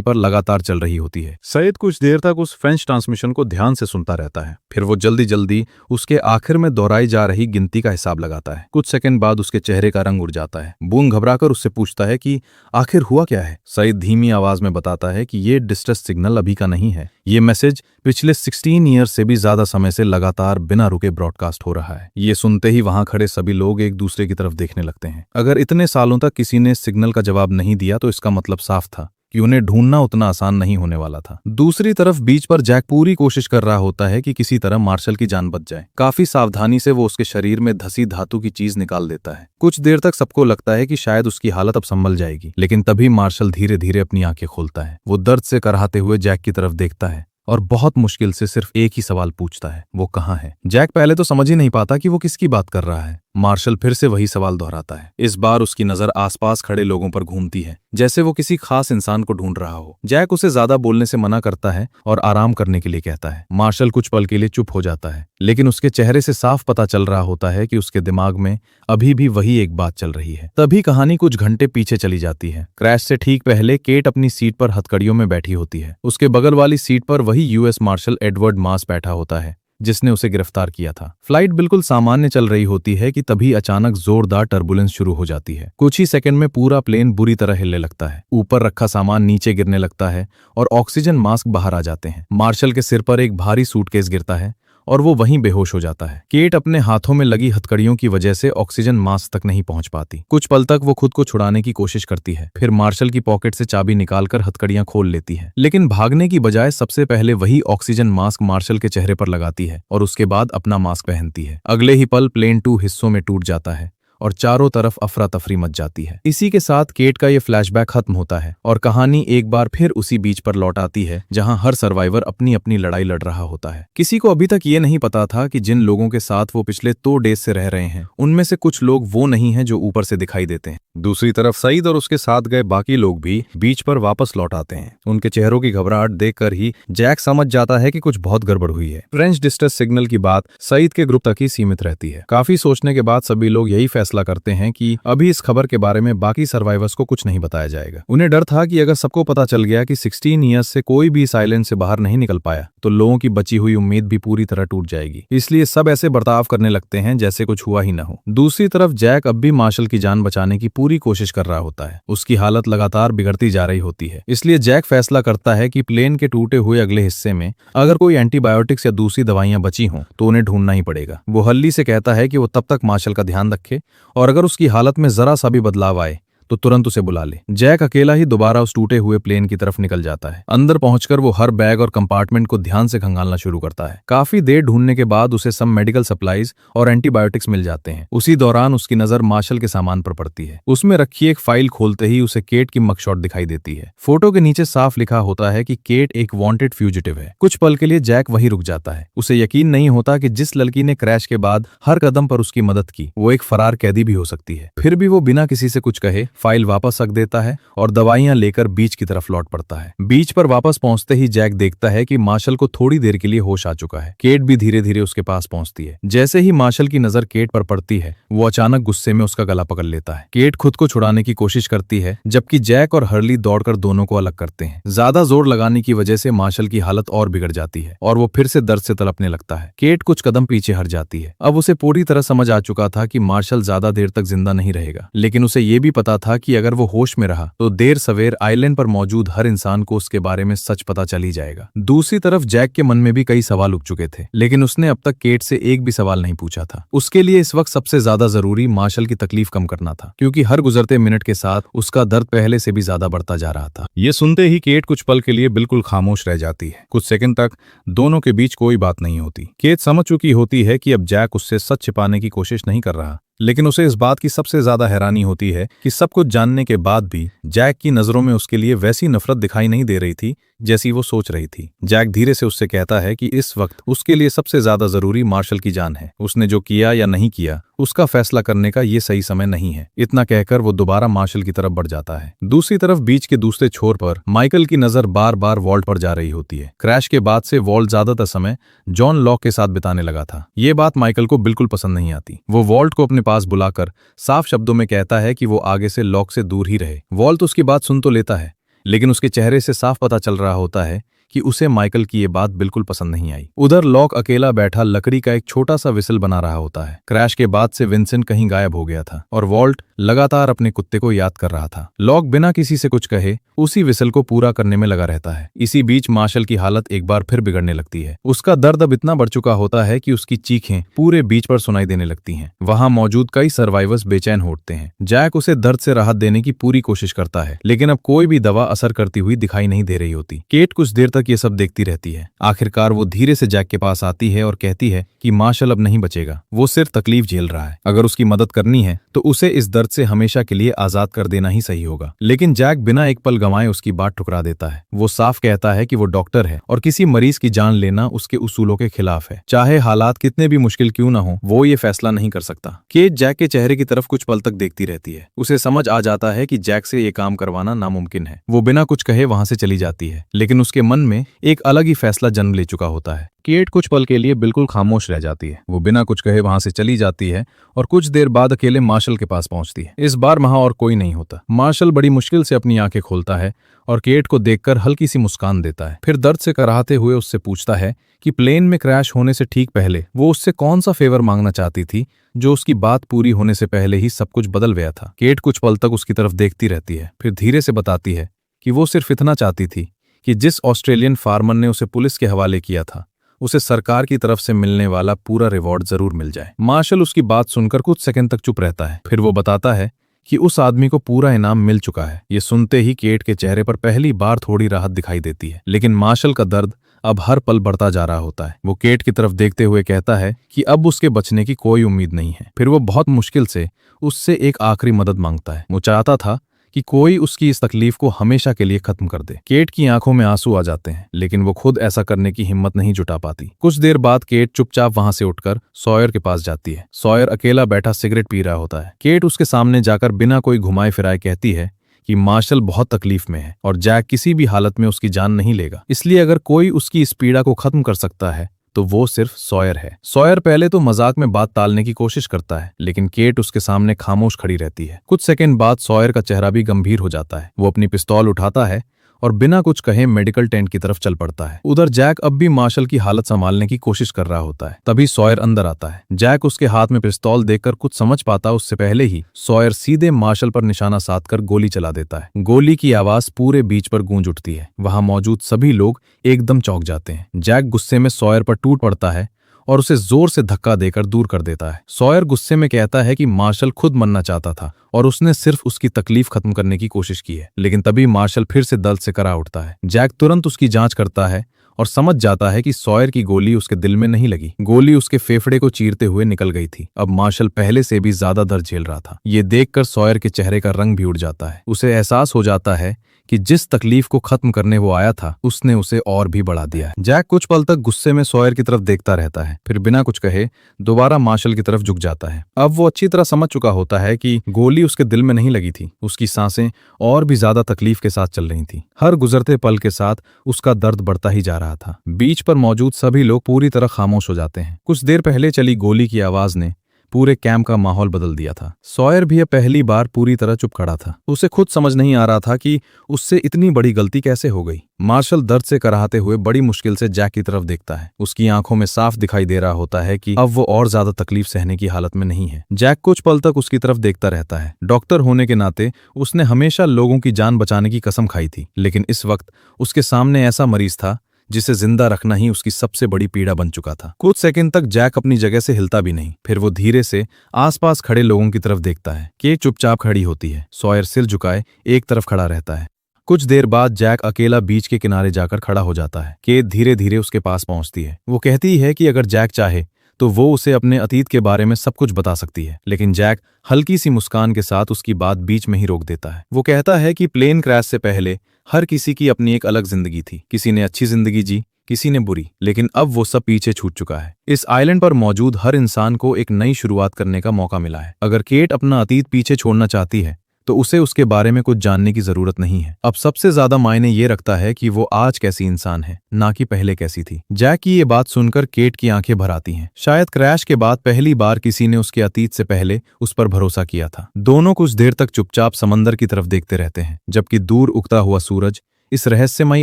पर लगातार चल रही होती है। सैयद कुछ देर तक उस फ्रेंच ट्रांसमिशन को ध्यान से सुनता रहता है, फिर वो जल्दी जल्दी उसके आखिर में दोहराई जा रही गिनती का हिसाब लगाता है। कुछ सेकंड बाद उसके चेहरे का रंग उड़ जाता है। बूंग घबराकर उससे पूछता है कि आखिर हुआ क्या है। सईद धीमी आवाज में बताता है कि ये डिस्ट्रेस सिग्नल अभी का नहीं है। ये मैसेज पिछले 16 ईयर से भी ज्यादा समय से लगातार बिना रुके ब्रॉडकास्ट हो रहा है। ये सुनते ही वहां खड़े सभी लोग एक दूसरे की तरफ देखने लगते हैं। अगर इतने सालों तक किसी ने सिग्नल का जवाब नहीं दिया तो इसका मतलब साफ था कि उन्हें ढूंढना उतना आसान नहीं होने वाला था। दूसरी तरफ बीच पर जैक पूरी कोशिश कर रहा होता है कि किसी तरह मार्शल की जान बच जाए। काफी सावधानी से वो उसके शरीर में धसी धातु की चीज निकाल देता है। कुछ देर तक सबको लगता है कि शायद उसकी हालत अब संभल जाएगी, लेकिन तभी मार्शल धीरे धीरे अपनी आंखें खोलता है। वो दर्द से कराहते हुए जैक की तरफ देखता है और बहुत मुश्किल से सिर्फ एक ही सवाल पूछता है, वो कहाँ है। जैक पहले तो समझ ही नहीं पाता कि वो किसकी बात कर रहा है। मार्शल फिर से वही सवाल दोहराता है। इस बार उसकी नजर आसपास खड़े लोगों पर घूमती है, जैसे वो किसी खास इंसान को ढूंढ रहा हो। जैक उसे ज्यादा बोलने से मना करता है और आराम करने के लिए कहता है। मार्शल कुछ पल के लिए चुप हो जाता है, लेकिन उसके चेहरे से साफ पता चल रहा होता है कि उसके दिमाग में अभी भी वही एक बात चल रही है। तभी कहानी कुछ घंटे पीछे चली जाती है। क्रैश से ठीक पहले केट अपनी सीट पर हथकड़ियों में बैठी होती है। उसके बगल वाली सीट पर वही यूएस मार्शल एडवर्ड मास बैठा होता है जिसने उसे गिरफ्तार किया था। फ्लाइट बिल्कुल सामान्य चल रही होती है कि तभी अचानक जोरदार टर्बुलेंस शुरू हो जाती है। कुछ ही सेकंड में पूरा प्लेन बुरी तरह हिलने लगता है। ऊपर रखा सामान नीचे गिरने लगता है और ऑक्सीजन मास्क बाहर आ जाते हैं। मार्शल के सिर पर एक भारी सूटकेस गिरता है और वो वहीं बेहोश हो जाता है। केट अपने हाथों में लगी हथकड़ियों की वजह से ऑक्सीजन मास्क तक नहीं पहुंच पाती। कुछ पल तक वो खुद को छुड़ाने की कोशिश करती है, फिर मार्शल की पॉकेट से चाबी निकालकर हथकड़ियां खोल लेती है, लेकिन भागने की बजाय सबसे पहले वही ऑक्सीजन मास्क मार्शल के चेहरे पर लगाती है और उसके बाद अपना मास्क पहनती है। अगले ही पल प्लेन 2 हिस्सों में टूट जाता है और चारों तरफ अफरा तफरी मच जाती है। इसी के साथ केट का ये फ्लैशबैक खत्म होता है और कहानी एक बार फिर उसी बीच पर लौट आती है जहां हर सर्वाइवर अपनी अपनी लड़ाई लड़ रहा होता है। किसी को अभी तक ये नहीं पता था कि जिन लोगों के साथ वो पिछले 2 डेज से रह रहे हैं उनमें से कुछ लोग वो नहीं हैं जो ऊपर से दिखाई देते हैं। दूसरी तरफ सईद और उसके साथ गए बाकी लोग भी बीच पर वापस लौट आते हैं। उनके चेहरों की घबराहट देखकर ही जैक समझ जाता है कि कुछ बहुत गड़बड़ हुई है। फ्रेंच डिस्ट्रेस सिग्नल की बात सईद के ग्रुप तक ही सीमित रहती है। काफी सोचने के बाद सभी लोग यही फैसला करते हैं कि अभी इस खबर के बारे में बाकी सर्वाइवर्स को कुछ नहीं बताया जाएगा। उन्हें डर था कि अगर सबको पता चल गया कि 16 ईयर्स से कोई भी इस आइलैंड से बाहर नहीं निकल पाया तो लोगों की बची हुई उम्मीद भी पूरी तरह टूट जाएगी। इसलिए सब ऐसे बर्ताव करने लगते हैं जैसे कुछ हुआ ही न हो। दूसरी तरफ जैक अब भी मार्शल की जान बचाने की पूरी कोशिश कर रहा होता है। उसकी हालत लगातार बिगड़ती जा रही होती है। इसलिए जैक फैसला करता है कि प्लेन के टूटे हुए अगले हिस्से में अगर कोई एंटीबायोटिक्स या दूसरी दवाइयां बची हों तो उन्हें ढूंढना ही पड़ेगा। वो हल्ली से कहता है कि वो तब तक मार्शल का ध्यान रखे और अगर उसकी हालत में जरा सा भी बदलाव आए तो तुरंत उसे बुला ले। जैक अकेला ही दोबारा उस टूटे हुए प्लेन की तरफ निकल जाता है। अंदर पहुंचकर वो हर बैग और कंपार्टमेंट को ध्यान से खंगालना शुरू करता है। काफी देर ढूंढने के बाद उसे सब मेडिकल सप्लाईज और एंटीबायोटिक्स मिल जाते हैं। उसी दौरान उसकी नजर मार्शल के सामान पर पड़ती है। उसमें रखी एक फाइल खोलते ही उसे केट की मगशॉट दिखाई देती है। फोटो के नीचे साफ लिखा होता है कि केट एक वांटेड फ्यूजिटिव है। कुछ पल के लिए जैक वहीं रुक जाता है। उसे यकीन नहीं होता कि जिस लड़की ने क्रैश के बाद हर कदम पर उसकी मदद की वो एक फरार कैदी भी हो सकती है। फिर भी वो बिना किसी से कुछ कहे फाइल वापस रख देता है और दवाइयां लेकर बीच की तरफ लौट पड़ता है। बीच पर वापस पहुंचते ही जैक देखता है कि मार्शल को थोड़ी देर के लिए होश आ चुका है। केट भी धीरे धीरे उसके पास पहुंचती है। जैसे ही मार्शल की नजर केट पर पड़ती है वो अचानक गुस्से में उसका गला पकड़ लेता है। केट खुद को छुड़ाने की कोशिश करती है जबकि जैक और हर्ली दौड़कर दोनों को अलग करते हैं। ज्यादा जोर लगाने की वजह से मार्शल की हालत और बिगड़ जाती है और वो फिर से दर्द से तड़पने लगता है। केट कुछ कदम पीछे हट जाती है। अब उसे पूरी तरह समझ आ चुका था कि मार्शल ज्यादा देर तक जिंदा नहीं रहेगा, लेकिन उसे ये भी पता था कि अगर वो होश में रहा तो देर सवेर आइलैंड पर मौजूद हर इंसान को उसके बारे में सच पता चल ही जाएगा। दूसरी तरफ जैक के मन में भी कई सवाल उठ चुके थे, लेकिन उसने अब तक केट से एक भी सवाल नहीं पूछा था। उसके लिए इस वक्त सबसे ज्यादा जरूरी मार्शल की तकलीफ कम करना था, क्योंकि हर गुजरते मिनट के साथ उसका दर्द पहले से भी ज्यादा बढ़ता जा रहा था। ये सुनते ही केट कुछ पल के लिए बिल्कुल खामोश रह जाती है। कुछ सेकंड तक दोनों के बीच कोई बात नहीं होती। केट समझ चुकी होती है कि अब जैक उससे सच छिपाने की कोशिश नहीं कर रहा, लेकिन उसे इस बात की सबसे ज्यादा हैरानी होती है कि सब कुछ जानने के बाद भी जैक की नजरों में उसके लिए वैसी नफरत दिखाई नहीं दे रही थी जैसी वो सोच रही थी। जैक धीरे से उससे कहता है कि इस वक्त उसके लिए सबसे ज्यादा जरूरी मार्शल की जान है। उसने जो किया या नहीं किया उसका फैसला करने का ये सही समय नहीं है। इतना कहकर वो दोबारा मार्शल की तरफ बढ़ जाता है। दूसरी तरफ बीच के दूसरे छोर पर माइकल की नजर बार बार वॉल्ट पर जा रही होती है। क्रैश के बाद से वॉल्ट ज्यादातर समय जॉन लॉक के साथ बिताने लगा था। ये बात माइकल को बिल्कुल पसंद नहीं आती। वो वॉल्ट को अपने पास बुलाकर साफ शब्दों में कहता है कि वो आगे से लॉक से दूर ही रहे। वॉल्ट उसकी बात सुन तो लेता है, लेकिन उसके चेहरे से साफ पता चल रहा होता है कि उसे माइकल की ये बात बिल्कुल पसंद नहीं आई। उधर लॉक अकेला बैठा लकड़ी का एक छोटा सा विसल बना रहा होता है। क्रैश के बाद से विंसेंट कहीं गायब हो गया था और वॉल्ट लगातार अपने कुत्ते को याद कर रहा था। लॉक बिना किसी से कुछ कहे उसी विसल को पूरा करने में लगा रहता है। इसी बीच मार्शल की हालत एक बार फिर बिगड़ने लगती है। उसका दर्द अब इतना बढ़ चुका होता है कि उसकी चीखें पूरे बीच पर सुनाई देने लगती हैं। वहां मौजूद कई सर्वाइवर्स बेचैन होते हैं। जैक उसे दर्द से राहत देने की पूरी कोशिश करता है, लेकिन अब कोई भी दवा असर करती हुई दिखाई नहीं दे रही होती। केट कुछ देर तक ये सब देखती रहती है। आखिरकार वो धीरे से जैक के पास आती है और कहती है कि मार्शल अब नहीं बचेगा। वो सिर्फ तकलीफ झेल रहा है। अगर उसकी मदद करनी है तो उसे इस दर्द से हमेशा के लिए आजाद कर देना ही सही होगा। लेकिन जैक बिना एक पल गंवाए उसकी बात ठुकरा देता है। वो साफ कहता है कि वो डॉक्टर है और किसी मरीज की जान लेना उसके उसूलों के खिलाफ है। चाहे हालात कितने भी मुश्किल क्यों ना हो, वो ये फैसला नहीं कर सकता। केट जैक के चेहरे की तरफ कुछ पल तक देखती रहती है। उसे समझ आ जाता है कि जैक से ये काम करवाना नामुमकिन है। वो बिना कुछ कहे वहां से चली जाती है, लेकिन उसके मन में एक अलग ही फैसला जन्म ले चुका होता है। केट कुछ पल के लिए बिल्कुल खामोश रह जाती है। वो बिना कुछ कहे वहां से चली जाती है और कुछ देर बाद अकेले मार्शल के पास पहुंचती है। इस बार वहां और कोई नहीं होता। मार्शल बड़ी मुश्किल से अपनी आंखें खोलता है और केट को देखकर हल्की सी मुस्कान देता है। फिर दर्द से कराहते हुए उससे पूछता है कि प्लेन में क्रैश होने से ठीक पहले वो उससे कौन सा फेवर मांगना चाहती थी जो उसकी बात पूरी होने से पहले ही सब कुछ बदल गया था। केट कुछ पल तक उसकी तरफ देखती रहती है, फिर धीरे से बताती है कि वो सिर्फ इतना चाहती थी कि जिस ऑस्ट्रेलियन फार्मर ने उसे पुलिस के हवाले किया था उसे सरकार की तरफ से मिलने वाला पूरा रिवॉर्ड जरूर मिल जाए। मार्शल उसकी बात सुनकर कुछ सेकंड तक चुप रहता है। फिर वो बताता है कि उस आदमी को पूरा इनाम मिल चुका है। ये सुनते ही केट के चेहरे पर पहली बार थोड़ी राहत दिखाई देती है, लेकिन मार्शल का दर्द अब हर पल बढ़ता जा रहा होता है। वो केट की तरफ देखते हुए कहता है कि अब उसके बचने की कोई उम्मीद नहीं है। फिर वो बहुत मुश्किल से उससे एक आखिरी मदद मांगता है। वो चाहता था कि कोई उसकी इस तकलीफ को हमेशा के लिए खत्म कर दे। केट की आंखों में आंसू आ जाते हैं, लेकिन वो खुद ऐसा करने की हिम्मत नहीं जुटा पाती। कुछ देर बाद केट चुपचाप वहां से उठकर सॉयर के पास जाती है। सॉयर अकेला बैठा सिगरेट पी रहा होता है। केट उसके सामने जाकर बिना कोई घुमाए फिराए कहती है कि मार्शल बहुत तकलीफ में है और जैक किसी भी हालत में उसकी जान नहीं लेगा। इसलिए अगर कोई उसकी इस पीड़ा को खत्म कर सकता है तो वो सिर्फ सॉयर है। सॉयर पहले तो मजाक में बात टालने की कोशिश करता है, लेकिन केट उसके सामने खामोश खड़ी रहती है। कुछ सेकंड बाद सॉयर का चेहरा भी गंभीर हो जाता है। वो अपनी पिस्तौल उठाता है और बिना कुछ कहे मेडिकल टेंट की तरफ चल पड़ता है। उधर जैक अब भी मार्शल की हालत संभालने की कोशिश कर रहा होता है। तभी सॉयर अंदर आता है। जैक उसके हाथ में पिस्तौल देखकर कुछ समझ पाता उससे पहले ही सॉयर सीधे मार्शल पर निशाना साधकर गोली चला देता है। गोली की आवाज पूरे बीच पर गूंज उठती है। वहां मौजूद सभी लोग एकदम चौंक जाते हैं। जैक गुस्से में सॉयर पर टूट पड़ता है और उसे जोर से धक्का देकर दूर कर देता है। सॉयर गुस्से में कहता है कि मार्शल खुद मरना चाहता था और उसने सिर्फ उसकी तकलीफ खत्म करने की कोशिश की है। लेकिन तभी मार्शल फिर से दर्द से करा उठता है। जैक तुरंत उसकी जांच करता है और समझ जाता है कि सॉयर की गोली उसके दिल में नहीं लगी। गोली उसके फेफड़े को चीरते हुए निकल गई थी। अब मार्शल पहले से भी ज्यादा दर्द झेल रहा था। ये देखकर सॉयर के चेहरे का रंग भी उड़ जाता है। उसे एहसास हो जाता है कि जिस तकलीफ को खत्म करने वो आया था उसने उसे और भी बढ़ा दिया है। जैक कुछ पल तक गुस्से में सॉयर की तरफ देखता रहता है, फिर बिना कुछ कहे दोबारा मार्शल की तरफ झुक जाता है। अब वो अच्छी तरह समझ चुका होता है कि गोली उसके दिल में नहीं लगी थी। उसकी सांसें और भी ज्यादा तकलीफ के साथ चल रही थी। हर गुजरते पल के साथ उसका दर्द बढ़ता ही जा रहा था। बीच पर मौजूद सभी लोग पूरी तरह खामोश हो जाते हैं। कुछ देर पहले चली गोली की आवाज ने पूरे कैंप का माहौल बदल दिया था। सॉयर भी अब पहली बार पूरी तरह चुप खड़ा था। उसे खुद समझ नहीं आ रहा था कि उससे इतनी बड़ी गलती कैसे हो गई। मार्शल दर्द से कराहते हुए बड़ी मुश्किल से जैक की तरफ देखता है। उसकी आंखों में साफ दिखाई दे रहा होता है कि अब वो और ज्यादा तकलीफ सहने की हालत में नहीं है। जैक कुछ पल तक उसकी तरफ देखता रहता है। डॉक्टर होने के नाते उसने हमेशा लोगों की जान बचाने की कसम खाई थी, लेकिन इस वक्त उसके सामने ऐसा मरीज था जिसे जिंदा रखना ही उसकी सबसे बड़ी पीड़ा बन चुका था। कुछ सेकंड तक जैक अपनी जगह से हिलता भी नहीं। फिर वो धीरे से आसपास खड़े लोगों की तरफ देखता है। केट चुपचाप खड़ी होती है। सॉयर सिर झुकाए एक तरफ खड़ा रहता है। कुछ देर बाद जैक अकेला बीच के किनारे जाकर खड़ा हो जाता है। केट धीरे धीरे उसके पास पहुंचती है। वो कहती है कि अगर जैक चाहे तो वो उसे अपने अतीत के बारे में सब कुछ बता सकती है। लेकिन जैक हल्की सी मुस्कान के साथ उसकी बात बीच में ही रोक देता है। वो कहता है कि प्लेन क्रैश से पहले हर किसी की अपनी एक अलग जिंदगी थी। किसी ने अच्छी जिंदगी जी, किसी ने बुरी, लेकिन अब वो सब पीछे छूट चुका है। इस आइलैंड पर मौजूद हर इंसान को एक नई शुरुआत करने का मौका मिला है। अगर केट अपना अतीत पीछे छोड़ना चाहती है तो उसे उसके बारे में कुछ जानने की जरूरत नहीं है। अब सबसे ज्यादा मायने ये रखता है कि वो आज कैसी इंसान है, ना कि पहले कैसी थी। जैक की ये बात सुनकर केट की आंखें भर आती हैं। शायद क्रैश के बाद पहली बार किसी ने उसके अतीत से पहले उस पर भरोसा किया था। दोनों कुछ देर तक चुपचाप समंदर की तरफ देखते रहते हैं, जबकि दूर उगता हुआ सूरज इस रहस्यमयी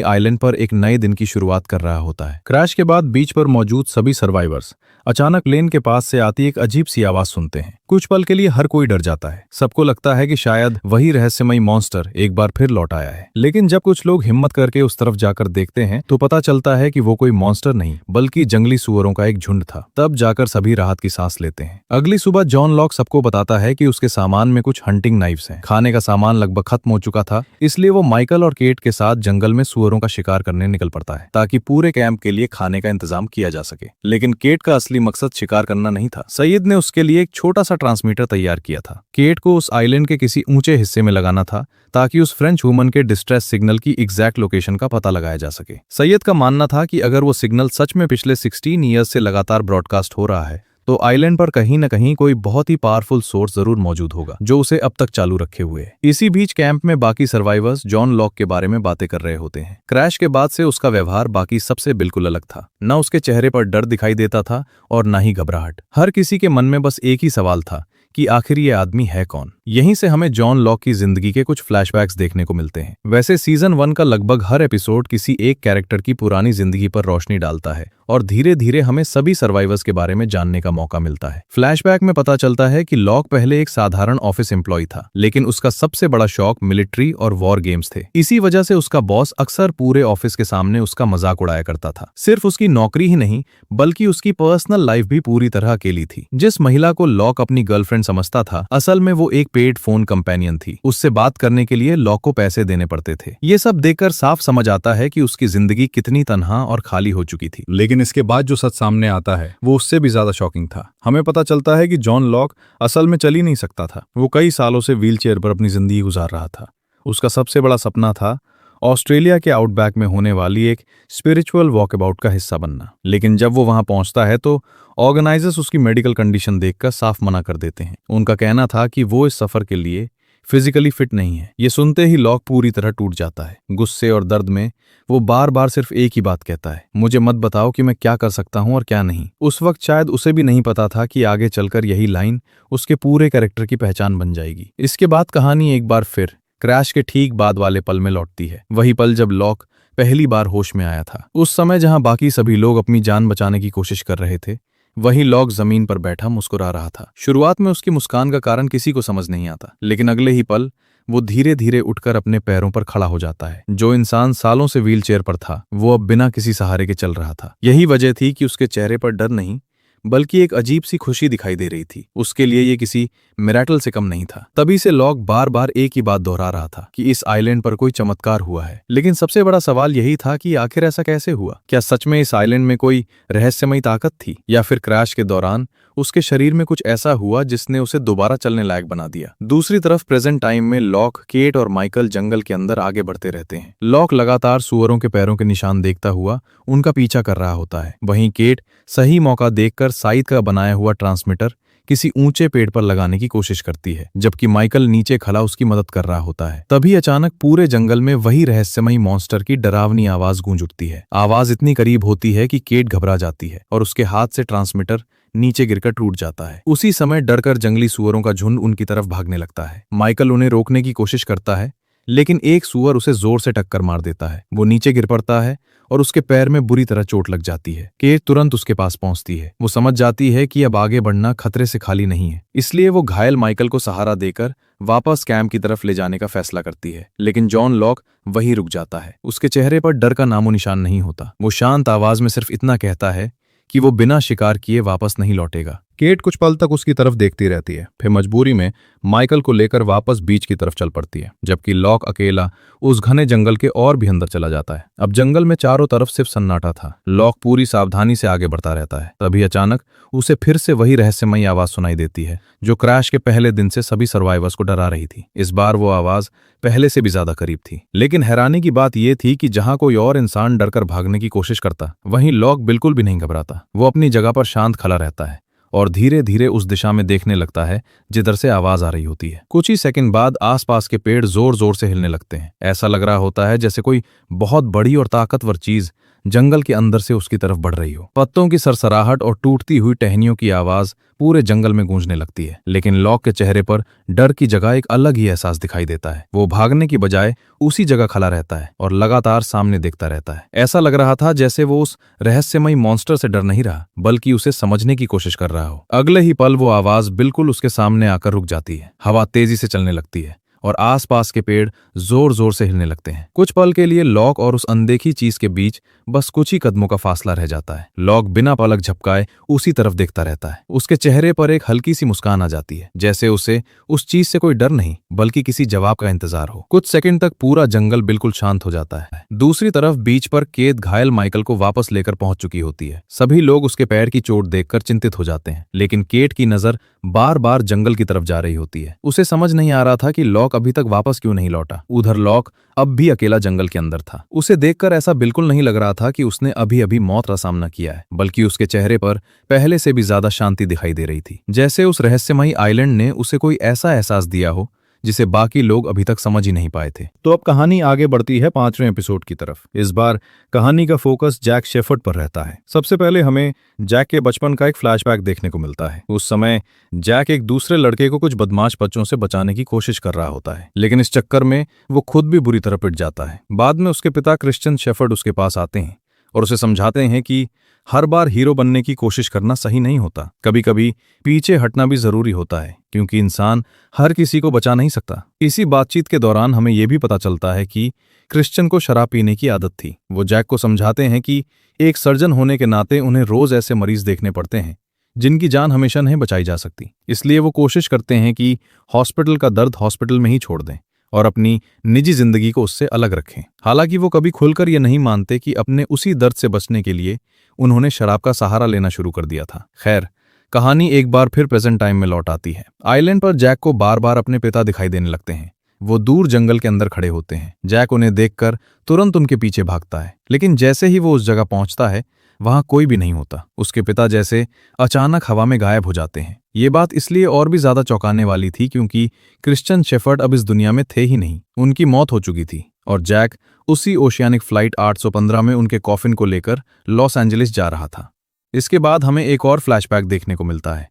आइलैंड पर एक नए दिन की शुरुआत कर रहा होता है। क्रैश के बाद बीच पर मौजूद सभी सर्वाइवर्स अचानक प्लेन के पास से आती एक अजीब सी आवाज सुनते हैं। कुछ पल के लिए हर कोई डर जाता है। सबको लगता है कि शायद वही रहस्यमयी मॉन्स्टर एक बार फिर लौट आया है। लेकिन जब कुछ लोग हिम्मत करके उस तरफ जाकर देखते हैं तो पता चलता है कि वो कोई मॉन्स्टर नहीं बल्कि जंगली सूअरों का एक झुंड था। तब जाकर सभी राहत की सांस लेते हैं। अगली सुबह जॉन लॉक सबको बताता है कि उसके सामान में कुछ हंटिंग नाइफ्स हैं। खाने का सामान लगभग खत्म हो चुका था, इसलिए वो माइकल और केट के साथ जंगल में सूअरों का शिकार करने निकल पड़ता है ताकि पूरे कैंप के लिए खाने का इंतजाम किया जा सके। लेकिन केट का असली मकसद शिकार करना नहीं था। सईद ने उसके लिए एक छोटा सा ट्रांसमीटर तैयार किया था। केट को उस आइलैंड के किसी ऊंचे हिस्से में लगाना था ताकि उस फ्रेंच वुमन के डिस्ट्रेस सिग्नल की एग्जैक्ट लोकेशन का पता लगाया जा सके। सैयद का मानना था कि अगर वो सिग्नल सच में पिछले 16 ईयर्स से लगातार ब्रॉडकास्ट हो रहा है तो आइलैंड पर कहीं न कहीं कोई बहुत ही पावरफुल सोर्स जरूर मौजूद होगा जो उसे अब तक चालू रखे हुए है। इसी बीच कैंप में बाकी सर्वाइवर्स जॉन लॉक के बारे में बातें कर रहे होते हैं। क्रैश के बाद से उसका व्यवहार बाकी सबसे बिल्कुल अलग था। न उसके चेहरे पर डर दिखाई देता था और न ही घबराहट। हर किसी के मन में बस एक ही सवाल था कि आखिर ये आदमी है कौन। यहीं से हमें जॉन लॉक की जिंदगी के कुछ फ्लैशबैक्स देखने को मिलते हैं। वैसे सीजन 1 का लगभग हर एपिसोड किसी एक कैरेक्टर की पुरानी जिंदगी पर रोशनी डालता है और धीरे धीरे हमें सभी सर्वाइवर्स के बारे में जानने का मौका मिलता है। फ्लैशबैक में पता चलता है कि लॉक पहले एक साधारण ऑफिस एम्प्लॉय था, लेकिन उसका सबसे बड़ा शौक मिलिट्री और वॉर गेम्स थे। इसी वजह से उसका बॉस अक्सर पूरे ऑफिस के सामने उसका मजाक उड़ाया करता था। सिर्फ उसकी नौकरी ही नहीं बल्कि उसकी पर्सनल लाइफ भी पूरी तरह अकेली थी। जिस महिला को लॉक अपनी गर्लफ्रेंड समझता था, असल में वो एक पेड फोन कंपेनियन थी। उससे बात करने के लिए लॉक को पैसे देने पड़ते थे। ये सब देखकर साफ समझ आता है कि उसकी जिंदगी कितनी तन्हा और खाली हो चुकी थी। लेकिन इसके बाद जो सच सामने आता है वो उससे भी ज्यादा शॉकिंग था। हमें पता चलता है कि जॉन लॉक असल में चल ही नहीं सकता था। वो कई सालों से व्हीलचेयर पर अपनी जिंदगी गुजार रहा था। उसका सबसे बड़ा सपना था ऑस्ट्रेलिया के आउटबैक में होने वाली एक स्पिरिचुअल वॉकअबाउट का हिस्सा बनना। लेकिन जब वो वहां पहुंचता है तो ऑर्गेनाइजर्स उसकी मेडिकल कंडीशन देखकर साफ मना कर देते हैं। उनका कहना था कि वो इस सफर के लिए फिजिकली फिट नहीं है। ये सुनते ही लॉक पूरी तरह टूट जाता है। गुस्से और दर्द में वो बार बार सिर्फ एक ही बात कहता है, मुझे मत बताओ कि मैं क्या कर सकता हूं और क्या नहीं। उस वक्त शायद उसे भी नहीं पता था कि आगे चलकर यही लाइन उसके पूरे कैरेक्टर की पहचान बन जाएगी। इसके बाद कहानी एक बार फिर क्रैश के ठीक बाद वाले पल में लौटती है। वही पल जब लॉक पहली बार होश में आया था। उस समय जहां बाकी सभी लोग अपनी जान बचाने की कोशिश कर रहे थे, वहीं लॉक जमीन पर बैठा मुस्कुरा रहा था। शुरुआत में उसकी मुस्कान का कारण किसी को समझ नहीं आता, लेकिन अगले ही पल वो धीरे धीरे उठकर अपने पैरों पर खड़ा हो जाता है। जो इंसान सालों से व्हीलचेयर पर था, वो अब बिना किसी सहारे के चल रहा था। यही वजह थी कि उसके चेहरे पर डर नहीं बल्कि एक अजीब सी खुशी दिखाई दे रही थी। उसके लिए ये किसी मिरेकल से कम नहीं था। तभी से लॉक बार बार एक ही बात दोहरा रहा था कि इस आइलैंड पर कोई चमत्कार हुआ है। लेकिन सबसे बड़ा सवाल यही था कि आखिर ऐसा कैसे हुआ? क्या सच में इस आइलैंड में कोई रहस्यमयी ताकत थी, या फिर क्रैश के दौरान उसके शरीर में कुछ ऐसा हुआ जिसने उसे दोबारा चलने लायक बना दिया? दूसरी तरफ प्रेजेंट टाइम में लॉक, केट और माइकल जंगल के अंदर आगे बढ़ते रहते हैं। लॉक लगातार सूअरों के पैरों के निशान देखता हुआ उनका पीछा कर रहा होता है। वहीं केट सही मौका देखकर साइद का बनाया हुआ ट्रांसमीटर किसी ऊंचे पेड़ पर लगाने की कोशिश करती है, जबकि माइकल नीचे खड़ा उसकी मदद कर रहा होता है। तभी अचानक पूरे जंगल में वही रहस्यमयी मॉन्स्टर की डरावनी आवाज गूंज उठती है। आवाज इतनी करीब होती है कि केट घबरा जाती है और उसके हाथ से ट्रांसमीटर नीचे गिरकर टूट जाता है। उसी समय डरकर जंगली सूअरों का झुंड उनकी तरफ भागने लगता है। माइकल उन्हें रोकने की कोशिश करता है, लेकिन एक सूअर उसे जोर से टक्कर मार देता है। वो नीचे गिर पड़ता है और उसके पैर में बुरी तरह चोट लग जाती है। केट तुरंत उसके पास पहुंचती है। वो समझ जाती है कि अब आगे बढ़ना खतरे से खाली नहीं है, इसलिए वो घायल माइकल को सहारा देकर वापस कैंप की तरफ ले जाने का फैसला करती है। लेकिन जॉन लॉक वहीं रुक जाता है। उसके चेहरे पर डर का नामो निशान नहीं होता। वो शांत आवाज में सिर्फ इतना कहता है कि वो बिना शिकार किए वापस नहीं लौटेगा। केट कुछ पल तक उसकी तरफ देखती रहती है, फिर मजबूरी में माइकल को लेकर वापस बीच की तरफ चल पड़ती है, जबकि लॉक अकेला उस घने जंगल के और भी अंदर चला जाता है। अब जंगल में चारों तरफ सिर्फ सन्नाटा था। लॉक पूरी सावधानी से आगे बढ़ता रहता है। तभी अचानक उसे फिर से वही रहस्यमयी आवाज सुनाई देती है जो क्रैश के पहले दिन से सभी सर्वाइवर्स को डरा रही थी। इस बार वो आवाज पहले से भी ज्यादा करीब थी, लेकिन हैरानी की बात यह थी कि जहां कोई और इंसान डरकर भागने की कोशिश करता, वहीं लॉक बिल्कुल भी नहीं घबराता। वो अपनी जगह पर शांत खड़ा रहता है और धीरे धीरे उस दिशा में देखने लगता है जिधर से आवाज आ रही होती है। कुछ ही सेकंड बाद आसपास के पेड़ जोर जोर से हिलने लगते हैं। ऐसा लग रहा होता है जैसे कोई बहुत बड़ी और ताकतवर चीज जंगल के अंदर से उसकी तरफ बढ़ रही हो। पत्तों की सरसराहट और टूटती हुई टहनियों की आवाज पूरे जंगल में गूंजने लगती है, लेकिन लॉक के चेहरे पर डर की जगह एक अलग ही एहसास दिखाई देता है। वो भागने की बजाय उसी जगह खड़ा रहता है और लगातार सामने देखता रहता है। ऐसा लग रहा था जैसे वो उस रहस्यमयी मॉन्स्टर से डर नहीं रहा, बल्कि उसे समझने की कोशिश कर रहा हो। अगले ही पल वो आवाज बिल्कुल उसके सामने आकर रुक जाती है। हवा तेजी से चलने लगती है और आसपास के पेड़ जोर जोर से हिलने लगते हैं। कुछ पल के लिए लॉक और उस अनदेखी चीज के बीच बस कुछ ही कदमों का फासला रह जाता है। लॉक बिना पलक झपकाए उसी तरफ देखता रहता है। उसके चेहरे पर एक हल्की सी मुस्कान आ जाती है, जैसे उसे उस चीज से कोई डर नहीं बल्कि किसी जवाब का इंतजार हो। कुछ सेकंड तक पूरा जंगल बिल्कुल शांत हो जाता है। दूसरी तरफ बीच पर केट घायल माइकल को वापस लेकर पहुंच चुकी होती है। सभी लोग उसके पैर की चोट देखकर चिंतित हो जाते हैं, लेकिन केट की नजर बार बार जंगल की तरफ जा रही होती है। उसे समझ नहीं आ रहा था कि लॉक अभी तक वापस क्यों नहीं लौटा। उधर लॉक अब भी अकेला जंगल के अंदर था। उसे देखकर ऐसा बिल्कुल नहीं लग रहा था कि उसने अभी अभी मौत का सामना किया है, बल्कि उसके चेहरे पर पहले से भी ज्यादा शांति दिखाई दे रही थी, जैसे उस रहस्यमयी आइलैंड ने उसे कोई ऐसा एहसास दिया हो जिसे बाकी लोग अभी तक समझ ही नहीं पाए थे। तो अब कहानी आगे बढ़ती है 5वें एपिसोड की तरफ। इस बार कहानी का फोकस जैक शेफर्ड पर रहता है। सबसे पहले हमें जैक के बचपन का एक फ्लैशबैक देखने को मिलता है। उस समय जैक एक दूसरे लड़के को कुछ बदमाश बच्चों से बचाने की कोशिश कर रहा होता है, लेकिन इस चक्कर में वो खुद भी बुरी तरह पिट जाता है। बाद में उसके पिता क्रिश्चियन शेफर्ड उसके पास आते हैं और उसे समझाते हैं कि हर बार हीरो बनने की कोशिश करना सही नहीं होता। कभी कभी पीछे हटना भी जरूरी होता है, क्योंकि इंसान हर किसी को बचा नहीं सकता। इसी बातचीत के दौरान हमें यह भी पता चलता है कि क्रिश्चियन को शराब पीने की आदत थी। वो जैक को समझाते हैं कि एक सर्जन होने के नाते उन्हें रोज ऐसे मरीज देखने पड़ते हैं जिनकी जान हमेशा नहीं बचाई जा सकती। इसलिए वो कोशिश करते हैं कि हॉस्पिटल का दर्द हॉस्पिटल में ही छोड़ दें और अपनी निजी जिंदगी को उससे अलग रखें। हालांकि वो कभी खुलकर ये नहीं मानते कि अपने उसी दर्द से बचने के लिए उन्होंने शराब का सहारा लेना शुरू कर दिया था। खैर, कहानी एक बार फिर प्रेजेंट टाइम में लौट आती है। आइलैंड पर जैक को बार बार अपने पिता दिखाई देने लगते हैं। वो दूर जंगल के अंदर खड़े होते हैं। जैक उन्हें देखकर तुरंत उनके पीछे भागता है, लेकिन जैसे ही वो उस जगह पहुंचता है वहां कोई भी नहीं होता। उसके पिता जैसे अचानक हवा में गायब हो जाते हैं। ये बात इसलिए और भी ज्यादा चौंकाने वाली थी क्योंकि क्रिश्चियन शेफर्ड अब इस दुनिया में थे ही नहीं। उनकी मौत हो चुकी थी और जैक उसी ओशियानिक फ्लाइट 815 में उनके कॉफिन को लेकर लॉस एंजलिस जा रहा था। इसके बाद हमें एक और फ्लैशबैक देखने को मिलता है।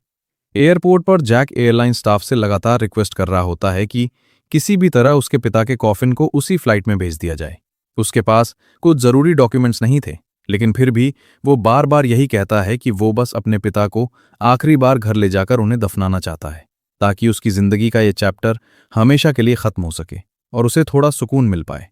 एयरपोर्ट पर जैक एयरलाइन स्टाफ से लगातार रिक्वेस्ट कर रहा होता है कि किसी भी तरह उसके पिता के कॉफिन को उसी फ्लाइट में भेज दिया जाए। उसके पास कुछ जरूरी डॉक्यूमेंट्स नहीं थे, लेकिन फिर भी वो बार बार यही कहता है कि वो बस अपने पिता को आखिरी बार घर ले जाकर उन्हें दफनाना चाहता है, ताकि उसकी जिंदगी का ये चैप्टर हमेशा के लिए खत्म हो सके और उसे थोड़ा सुकून मिल पाए।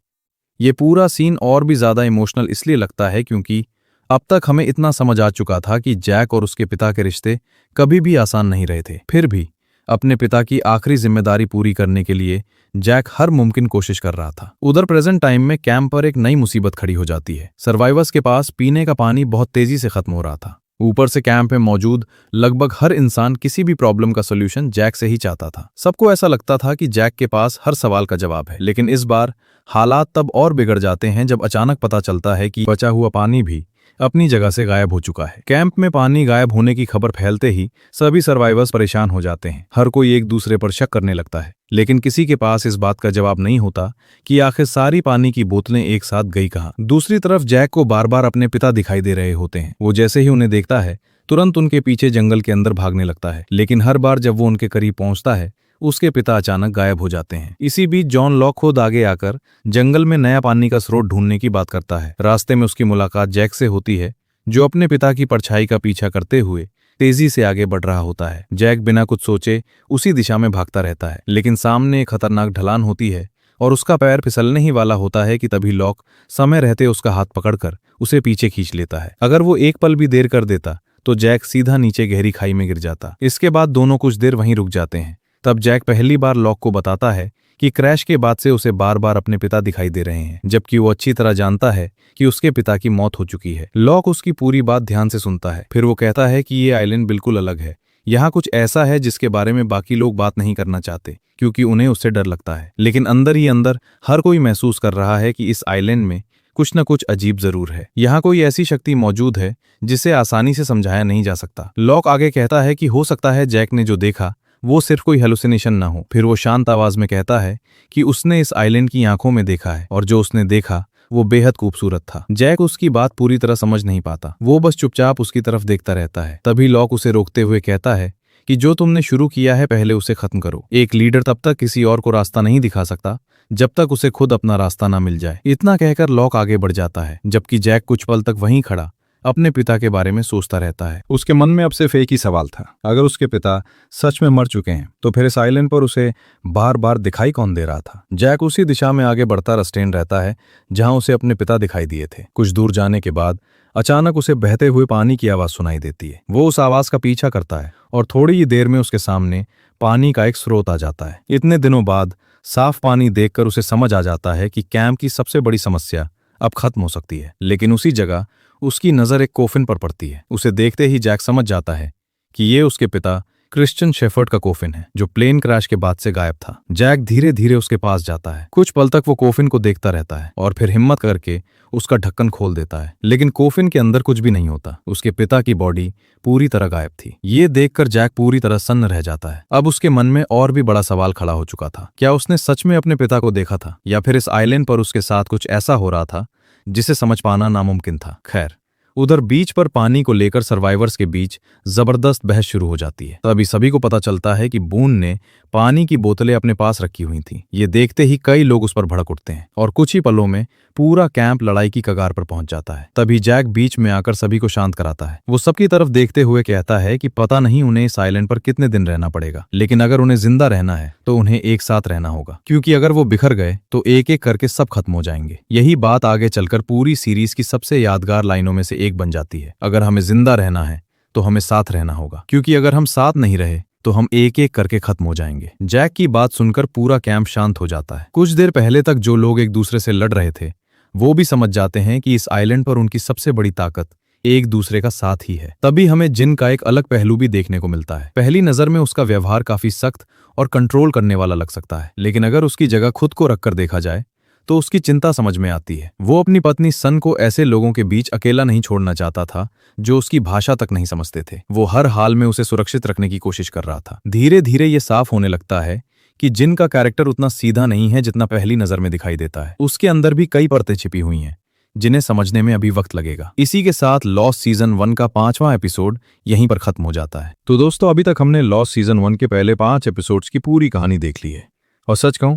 ये पूरा सीन और भी ज्यादा इमोशनल इसलिए लगता है क्योंकि अब तक हमें इतना समझ आ चुका था कि जैक और उसके पिता के रिश्ते कभी भी आसान नहीं रहे थे। फिर भी अपने पिता की आखिरी जिम्मेदारी पूरी करने के लिए जैक हर मुमकिन कोशिश कर रहा था। उधर प्रेजेंट टाइम में कैंप पर एक नई मुसीबत खड़ी हो जाती है। सर्वाइवर्स के पास पीने का पानी बहुत तेजी से खत्म हो रहा था। ऊपर से कैंप में मौजूद लगभग हर इंसान किसी भी प्रॉब्लम का सॉल्यूशन जैक से ही चाहता था। सबको ऐसा लगता था कि जैक के पास हर सवाल का जवाब है, लेकिन इस बार हालात तब और बिगड़ जाते हैं जब अचानक पता चलता है कि बचा हुआ पानी भी अपनी जगह से गायब हो चुका है। कैंप में पानी गायब होने की खबर फैलते ही सभी सर्वाइवर्स परेशान हो जाते हैं। हर कोई एक दूसरे पर शक करने लगता है, लेकिन किसी के पास इस बात का जवाब नहीं होता कि आखिर सारी पानी की बोतलें एक साथ गई कहाँ। दूसरी तरफ जैक को बार बार अपने पिता दिखाई दे रहे होते हैं। वो जैसे ही उन्हें देखता है तुरंत उनके पीछे जंगल के अंदर भागने लगता है, लेकिन हर बार जब वो उनके करीब पहुंचता है उसके पिता अचानक गायब हो जाते हैं। इसी बीच जॉन लॉक खुद आगे आकर जंगल में नया पानी का स्रोत ढूंढने की बात करता है। रास्ते में उसकी मुलाकात जैक से होती है, जो अपने पिता की परछाई का पीछा करते हुए तेजी से आगे बढ़ रहा होता है। जैक बिना कुछ सोचे उसी दिशा में भागता रहता है, लेकिन सामने एक खतरनाक ढलान होती है और उसका पैर फिसलने ही वाला होता है कि तभी लॉक समय रहते उसका हाथ पकड़कर उसे पीछे खींच लेता है। अगर वो एक पल भी देर कर देता तो जैक सीधा नीचे गहरी खाई में गिर जाता। इसके बाद दोनों कुछ देर वहीं रुक जाते हैं। तब जैक पहली बार लॉक को बताता है कि क्रैश के बाद से उसे बार बार अपने पिता दिखाई दे रहे हैं, जबकि वो अच्छी तरह जानता है कि उसके पिता की मौत हो चुकी है। लॉक उसकी पूरी बात ध्यान से सुनता है। फिर वो कहता है कि ये आइलैंड बिल्कुल अलग है। यहाँ कुछ ऐसा है जिसके बारे में बाकी लोग बात नहीं करना चाहते, क्योंकि उन्हें उससे डर लगता है। लेकिन अंदर ही अंदर हर कोई महसूस कर रहा है कि इस आइलैंड में कुछ न कुछ अजीब जरूर है। यहाँ कोई ऐसी शक्ति मौजूद है जिसे आसानी से समझाया नहीं जा सकता। लॉक आगे कहता है कि हो सकता है जैक ने जो देखा वो सिर्फ कोई हेलुसिनेशन ना हो। फिर वो शांत आवाज में कहता है कि उसने इस आइलैंड की आंखों में देखा है, और जो उसने देखा वो बेहद खूबसूरत था। जैक उसकी बात पूरी तरह समझ नहीं पाता, वो बस चुपचाप उसकी तरफ देखता रहता है। तभी लॉक उसे रोकते हुए कहता है कि जो तुमने शुरू किया है पहले उसे खत्म करो। एक लीडर तब तक किसी और को रास्ता नहीं दिखा सकता जब तक उसे खुद अपना रास्ता ना मिल जाए। इतना कहकर लॉक आगे बढ़ जाता है, जबकि जैक कुछ पल तक वहीं खड़ा अपने पिता के बारे में सोचता रहता है। उसके मन में अब सिर्फ एक ही सवाल था, अगर उसके पिता सच में मर चुके हैं तो फिर इस आइलैंड पर उसे बार बार दिखाई कौन दे रहा था। जैक उसी दिशा में आगे बढ़ता रस्टेन रहता है जहां उसे अपने पिता दिखाई दिए थे। कुछ दूर जाने के बाद अचानक उसे बहते हुए पानी की आवाज सुनाई देती है। वो उस आवाज का पीछा करता है और थोड़ी ही देर में उसके सामने पानी का एक स्रोत आ जाता है। इतने दिनों बाद साफ पानी देखकर उसे समझ आ जाता है कि कैंप की सबसे बड़ी समस्या अब खत्म हो सकती है। लेकिन उसी जगह उसकी नजर एक कोफिन पर पड़ती है। उसे देखते ही जैक समझ जाता है कि ये उसके पिता क्रिश्चियन शेफर्ड का कोफिन है, जो प्लेन क्रैश के बाद से गायब था। जैक धीरे धीरे उसके पास जाता है। कुछ पल तक वो कोफिन को देखता रहता है और फिर हिम्मत करके उसका ढक्कन खोल देता है। लेकिन कोफिन के अंदर कुछ भी नहीं होता। उसके पिता की बॉडी पूरी तरह गायब थी। ये देखकर जैक पूरी तरह सन्न रह जाता है। अब उसके मन में और भी बड़ा सवाल खड़ा हो चुका था। क्या उसने सच में अपने पिता को देखा था, या फिर इस आइलैंड पर उसके साथ कुछ ऐसा हो रहा था जिसे समझ पाना नामुमकिन था। खैर, उधर बीच पर पानी को लेकर सर्वाइवर्स के बीच जबरदस्त बहस शुरू हो जाती है। तभी सभी को पता चलता है कि बून ने पानी की बोतलें अपने पास रखी हुई थीं। ये देखते ही कई लोग उस पर भड़क उठते हैं और कुछ ही पलों में पूरा कैंप लड़ाई की कगार पर पहुंच जाता है। तभी जैक बीच में आकर सभी को शांत कराता है। वो सबकी तरफ देखते हुए कहता है कि पता नहीं उन्हें इस आइलैंड पर कितने दिन रहना पड़ेगा, लेकिन अगर उन्हें जिंदा रहना है तो उन्हें एक साथ रहना होगा, क्योंकि अगर वो बिखर गए तो एक एक करके सब खत्म हो जाएंगे। यही बात आगे चलकर पूरी सीरीज की सबसे यादगार लाइनों में से एक बन जाती है। अगर हमें जिंदा रहना है तो हमें साथ रहना होगा, क्योंकि अगर हम साथ नहीं रहे तो हम एक एक करके खत्म हो जाएंगे। जैक की बात सुनकर पूरा कैंप शांत हो जाता है। कुछ देर पहले तक जो लोग एक दूसरे से लड़ रहे थे वो भी समझ जाते हैं कि इस आइलैंड पर उनकी सबसे बड़ी ताकत एक दूसरे का साथ ही है। तभी हमें जिन का एक अलग पहलू भी देखने को मिलता है। पहली नजर में उसका व्यवहार काफी सख्त और कंट्रोल करने वाला लग सकता है, लेकिन अगर उसकी जगह खुद को रखकर देखा जाए तो उसकी चिंता समझ में आती है। वो अपनी पत्नी सन को ऐसे लोगों के बीच अकेला नहीं छोड़ना चाहता था जो उसकी भाषा तक नहीं समझते थे। वो हर हाल में उसे सुरक्षित रखने की कोशिश कर रहा था। धीरे धीरे ये साफ होने लगता है कि जिन का कैरेक्टर उतना सीधा नहीं है जितना पहली नजर में दिखाई देता है। उसके अंदर भी कई परतें छिपी हुई हैं जिन्हें समझने में अभी वक्त लगेगा। इसी के साथ लॉस्ट सीजन 1 का 5वां एपिसोड यहीं पर खत्म हो जाता है। तो दोस्तों, अभी तक हमने लॉस्ट सीजन 1 के पहले 5 एपिसोड्स की पूरी कहानी देख ली है, और सच कहूं,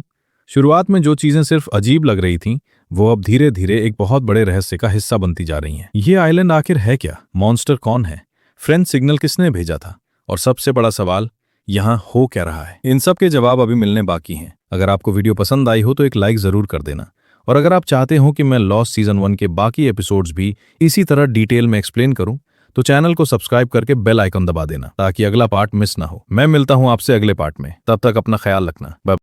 शुरुआत में जो चीजें सिर्फ अजीब लग रही थीं, वो अब धीरे धीरे एक बहुत बड़े रहस्य का हिस्सा बनती जा रही हैं। ये आइलैंड आखिर है क्या? मॉन्स्टर कौन है? फ्रेंच सिग्नल किसने भेजा था? और सबसे बड़ा सवाल, यहाँ हो क्या रहा है? इन सब के जवाब अभी मिलने बाकी हैं। अगर आपको वीडियो पसंद आई हो तो एक लाइक जरूर कर देना, और अगर आप चाहते हो कि मैं लॉस्ट सीजन 1 के बाकी एपिसोड्स भी इसी तरह डिटेल में एक्सप्लेन करूं, तो चैनल को सब्सक्राइब करके बेल आइकन दबा देना ताकि अगला पार्ट मिस ना हो। मैं मिलता हूं आपसे अगले पार्ट में। तब तक अपना ख्याल रखना। बाय।